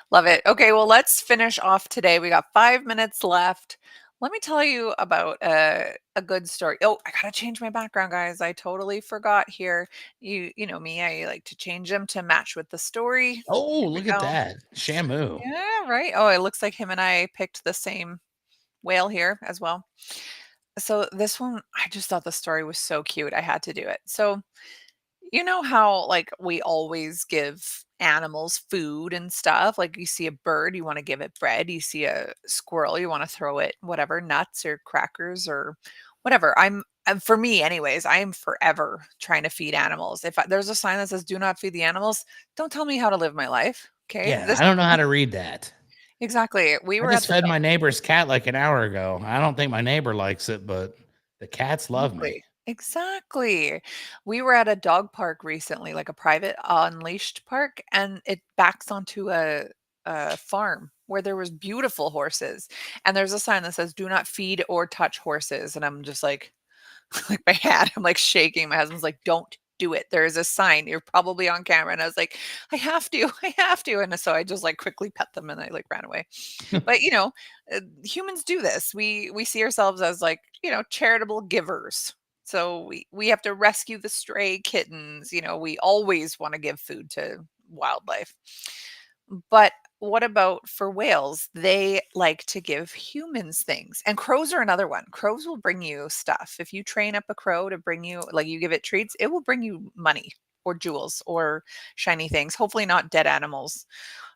Love it. Okay, well, let's finish off today. We got 5 minutes left. Let me tell you about a good story. Oh, I gotta change my background, guys. I totally forgot here. You know me, I like to change them to match with the story. Oh, Here we look at go. that. Shamu. Yeah, right. Oh, it looks like him and I picked the same whale here as well. So this one, I just thought the story was so cute. I had to do it. So you know how, like, we always give animals food and stuff? Like, you see a bird, you wanna give it bread. You see a squirrel, you wanna throw it whatever, nuts or crackers or whatever. For me anyways, I am forever trying to feed animals. If there's a sign that says, "Do not feed the animals," don't tell me how to live my life, okay? Yeah, I don't know how to read that. Exactly. We I were at just the fed my neighbor's cat like an hour ago. I don't think my neighbor likes it, but the cats love me. Exactly. Exactly. We were at a dog park recently, like a private unleashed park, and it backs onto a farm where there was beautiful horses. And there's a sign that says, "Do not feed or touch horses." And I'm just like, like my hand, I'm like shaking. My husband's like, "Don't do it. There is a sign. You're probably on camera." And I was like, "I have to, I have to." And so I just like quickly pet them and I like ran away. But, humans do this. We see ourselves as like, charitable givers. So we have to rescue the stray kittens. We always want to give food to wildlife. But what about for whales? They like to give humans things. And crows are another one. Crows will bring you stuff. If you train up a crow to bring you, like you give it treats, it will bring you money or jewels or shiny things. Hopefully not dead animals.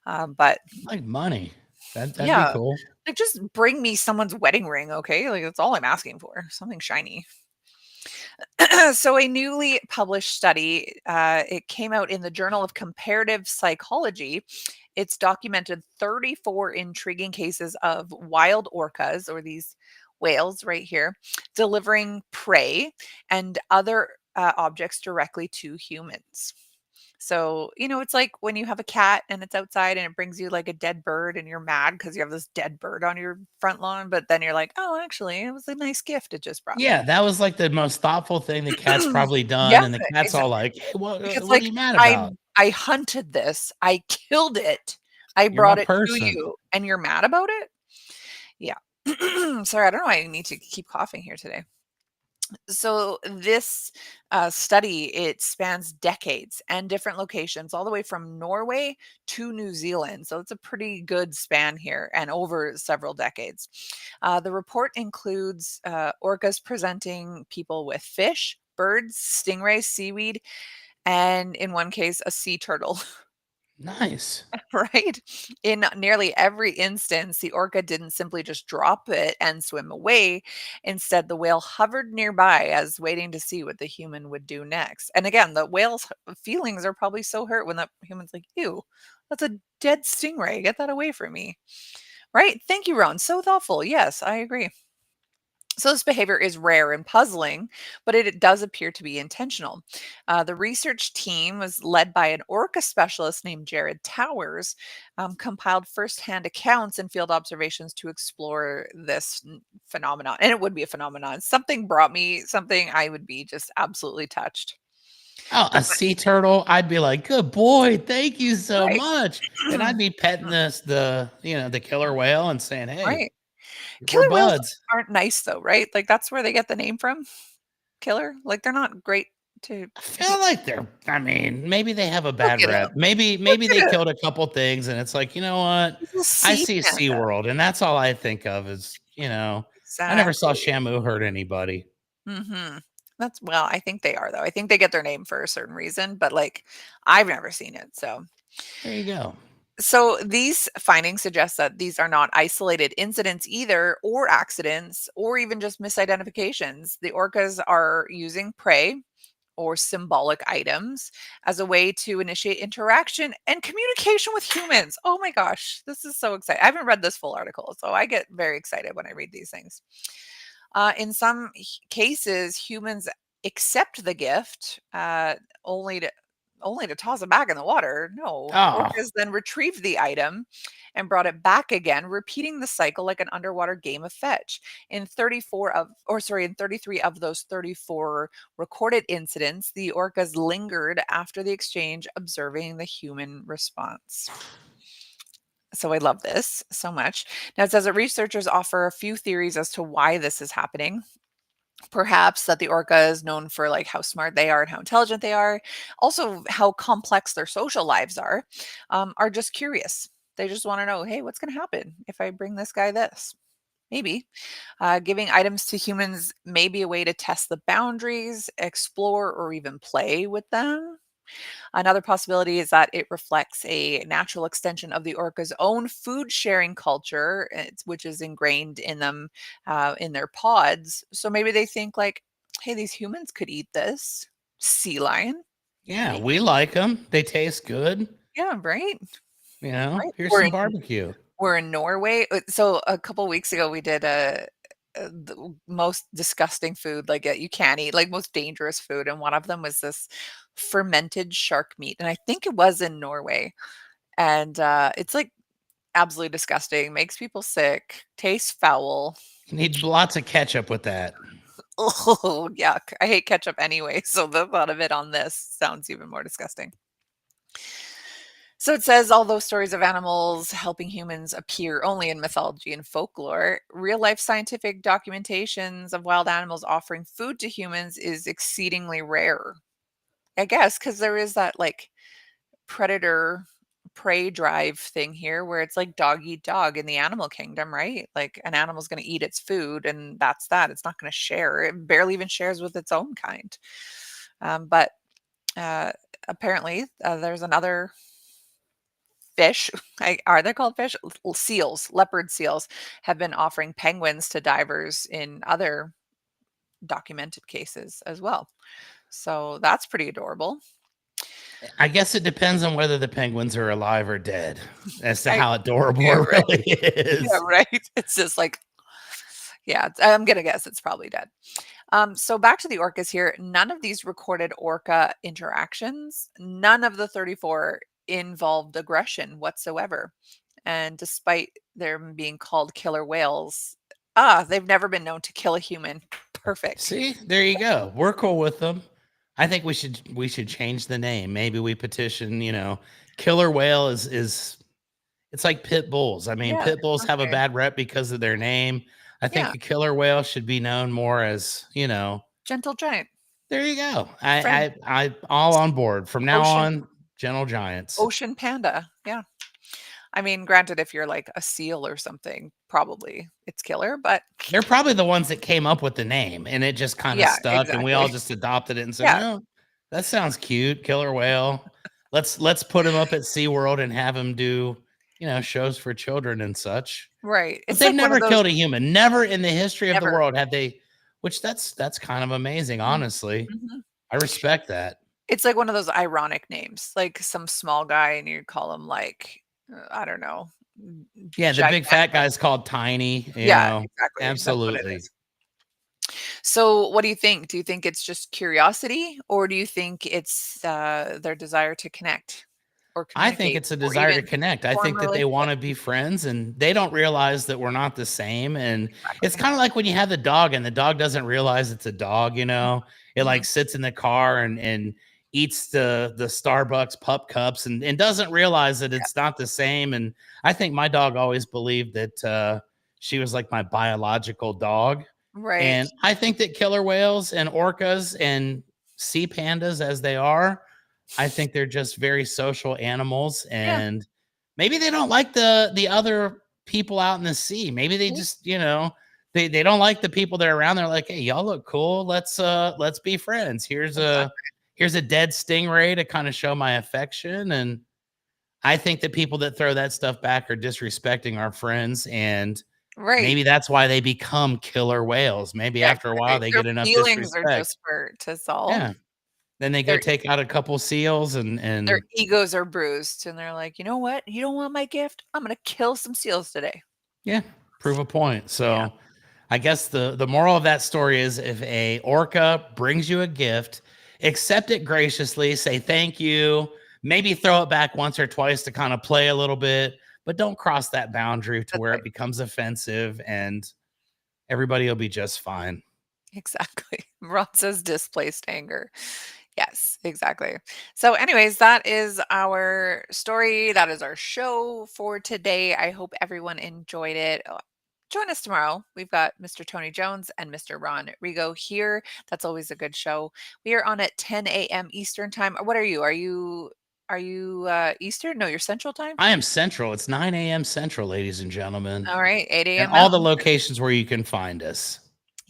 But Like money. That'd be yeah, cool. like, just bring me someone's wedding ring, okay? Like, that's all I'm asking for, something shiny. So a newly published study, it came out in the Journal of Comparative Psychology. It's documented 34 intriguing cases of wild orcas, or these whales right here, delivering prey and other objects directly to humans. So, it's like when you have a cat and it's outside and it brings you like a dead bird and you're mad because you have this dead bird on your front lawn, but then you're like, "Oh, actually, it was a nice gift it just brought me." Yeah, that was like the most thoughtful thing the cat's probably Yeah, done, and the cat's all exactly. like, "Hey, Because, what are like, you mad I about? I hunted this, I killed it, I You're my brought it to person." you, and you're mad about it? Yeah. Sorry, I don't know why I need to keep coughing here today. So this study, it spans decades and different locations, all the way from Norway to New Zealand. So it's a pretty good span here and over several decades. The report includes orcas presenting people with fish, birds, stingrays, seaweed, and in one case, a sea turtle. Nice. Right? In nearly every instance, the orca didn't simply just drop it and swim away. Instead, the whale hovered nearby as waiting to see what the human would do next. And again, the whale's feelings are probably so hurt when the human's like, "Ew, that's a dead stingray. Get that away from me." Right? Thank you, Ron. So thoughtful. Yes, I agree. So, this behavior is rare and puzzling, but it does appear to be intentional. The research team was led by an orca specialist named Jared Towers, compiled firsthand accounts and field observations to explore this phenomenon. And it would be a phenomenon. Something brought me something I would be just absolutely touched. Oh, The a sea turtle, I'd be like, "Good boy, thank you so Right. much." And I'd be petting the killer whale and saying, "Hey, Right. we're Killer whales buds." aren't nice, though, right? Like, that's where they get the name from. Killer. Like, they're not great to. I feel like I mean, maybe they have a Look bad it up. rep. Maybe Look they it up. killed a couple things and it's like, "You know what? He's a I sea see panda. SeaWorld and that's all I think of is, I never saw Exactly. Shamu hurt anybody." Mhm. Well, I think they are, though. I think they get their name for a certain reason, but, like, I've never seen it, so. There you go. So these findings suggest that these are not isolated incidents either, or accidents, or even just misidentifications. The orcas are using prey or symbolic items as a way to initiate interaction and communication with humans. Oh my gosh, this is so exciting. I haven't read this full article, so I get very excited when I read these things. In some cases, humans accept the gift only to toss it back in the water. No, Oh, orcas then retrieved the item and brought it back again, repeating the cycle like an underwater game of fetch. In 33 of those 34 recorded incidents, the orcas lingered after the exchange, observing the human response. So I love this so much. Now it says that researchers offer a few theories as to why this is happening. Perhaps that the orca is known for like how smart they are and how intelligent they are, also how complex their social lives are just curious. They just want to know, hey, what's going to happen if I bring this guy this? Maybe. Giving items to humans may be a way to test the boundaries, explore, or even play with them. Another possibility is that it reflects a natural extension of the orca's own food sharing culture, which is ingrained in them in their pods. So maybe they think, like, hey, these humans could eat this. Sea lion, Yeah, maybe. we like them. They taste good. Yeah, right. Right. Here's some barbecue. We're in Norway. So a couple weeks ago, we did the most disgusting food like you can't eat, like most dangerous food, and one of them was this fermented shark meat, and I think it was in Norway, and it's like absolutely disgusting, makes people sick, tastes foul. Need lots of ketchup with that. Oh, yuck! I hate ketchup anyway, so the thought of it on this sounds even more disgusting. So it says, although stories of animals helping humans appear only in mythology and folklore, real life scientific documentations of wild animals offering food to humans is exceedingly rare. I guess because there is that like predator prey drive thing here where it's like dog eat dog in the animal kingdom, right? Like an animal's going to eat its food and that's that. It's not going to share. It barely even shares with its own kind. But uh, apparently, there's another fish. Are they called fish? Seals, leopard seals, have been offering penguins to divers in other documented cases as well. So that's pretty adorable. I guess it depends on whether the penguins are alive or dead as to I, how adorable yeah, it right. really Yeah, is. right. It's just like, yeah, I'm gonna guess it's probably dead. So back to the orcas here. None of these recorded orca interactions, none of the 34 involved aggression whatsoever. And despite them being called killer whales, they've never been known to kill a human. Perfect. See, there you go. We're cool with them. I think we should change the name. Maybe we petition, killer whale is it's like pit bulls. I mean, Yeah, pit bulls have a okay. bad rep because of their name. I Yeah, think a killer whale should be known more as, gentle giant, there you go. friend, I all on board. From now ocean, on, gentle giants. ocean panda. Yeah. I mean, granted, if you're like a seal or something, probably it's killer, but They're probably the ones that came up with the name, and it just kinda yeah, stuck, and we exactly. all just adopted it and said, Yeah, "Oh, that sounds cute, killer whale. Let's put him up at SeaWorld and have him do, shows for children and such." right. But It's they've like one of never those killed a human. Never in the history of the never. world have they, which that's kind of amazing, Mm, honestly. mhm. I respect that. It's like one of those ironic names, like some small guy and you call him like, I don't know, Yeah, the big fat gigantic. guy's called Tiny, Yeah, exactly. That's what it absolutely. is. So, what do you think? Do you think it's just curiosity, or do you think it's their desire to connect or I think communicate it's a or desire to even connect. I form think a that they relationship? wanna be friends, and they don't realize that we're not the same, and it's Exactly. kinda like when you have the dog and the dog doesn't realize it's a dog, you know? It, like, Mhm. sits in the car and eats the Starbucks pup cups and doesn't realize that Yeah. it's not the same, and I think my dog always believed that, she was like my biological dog, Right. and I think that killer whales and orcas and sea pandas as they are, I think they're just very social animals, Yeah. and maybe they don't like the other people out in the sea. Maybe they Yeah. just, they don't like the people that are around. They're like, "Hey, y'all look cool. Let's be friends. Exactly. Here's a dead stingray to kind of show my affection." And I think that people that throw that stuff back are disrespecting our friends, and Right. maybe that's why they become killer whales. Maybe Yeah, after a while exactly. they Their get enough feelings are disrespect. just for to solve. Yeah. Then they go Their take out a couple seals their and egos are bruised, and they're like, "You know what? You don't want my gift? I'm gonna kill some seals today." yeah, prove a point. Yeah. So I guess the moral of that story is if a orca brings you a gift, accept it graciously, say thank you, maybe throw it back once or twice to kind of play a little bit, but don't cross that boundary to That's where right. it becomes offensive and everybody will be just fine. Exactly. Ron says displaced anger. Yes, exactly. So, anyways, that is our story. That is our show for today. I hope everyone enjoyed it. Join us tomorrow. We've got Mr. Tony Jones and Mr. Ron Rigo here. That's always a good show. We are on at 10 a.m. Eastern time. What are you? Are you Eastern? No, you're Central time. I am Central. It's 9 a.m. Central, ladies and gentlemen, All right, 8 and a.m. all the Mountain. locations where you can find us.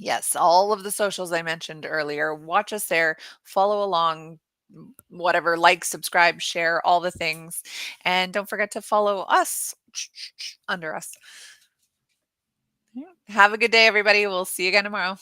Yes, all of the socials I mentioned earlier. Watch us there, follow along, whatever, like, subscribe, share, all the things. And don't forget to follow us under us. Yeah. Have a good day, everybody. We'll see you again tomorrow.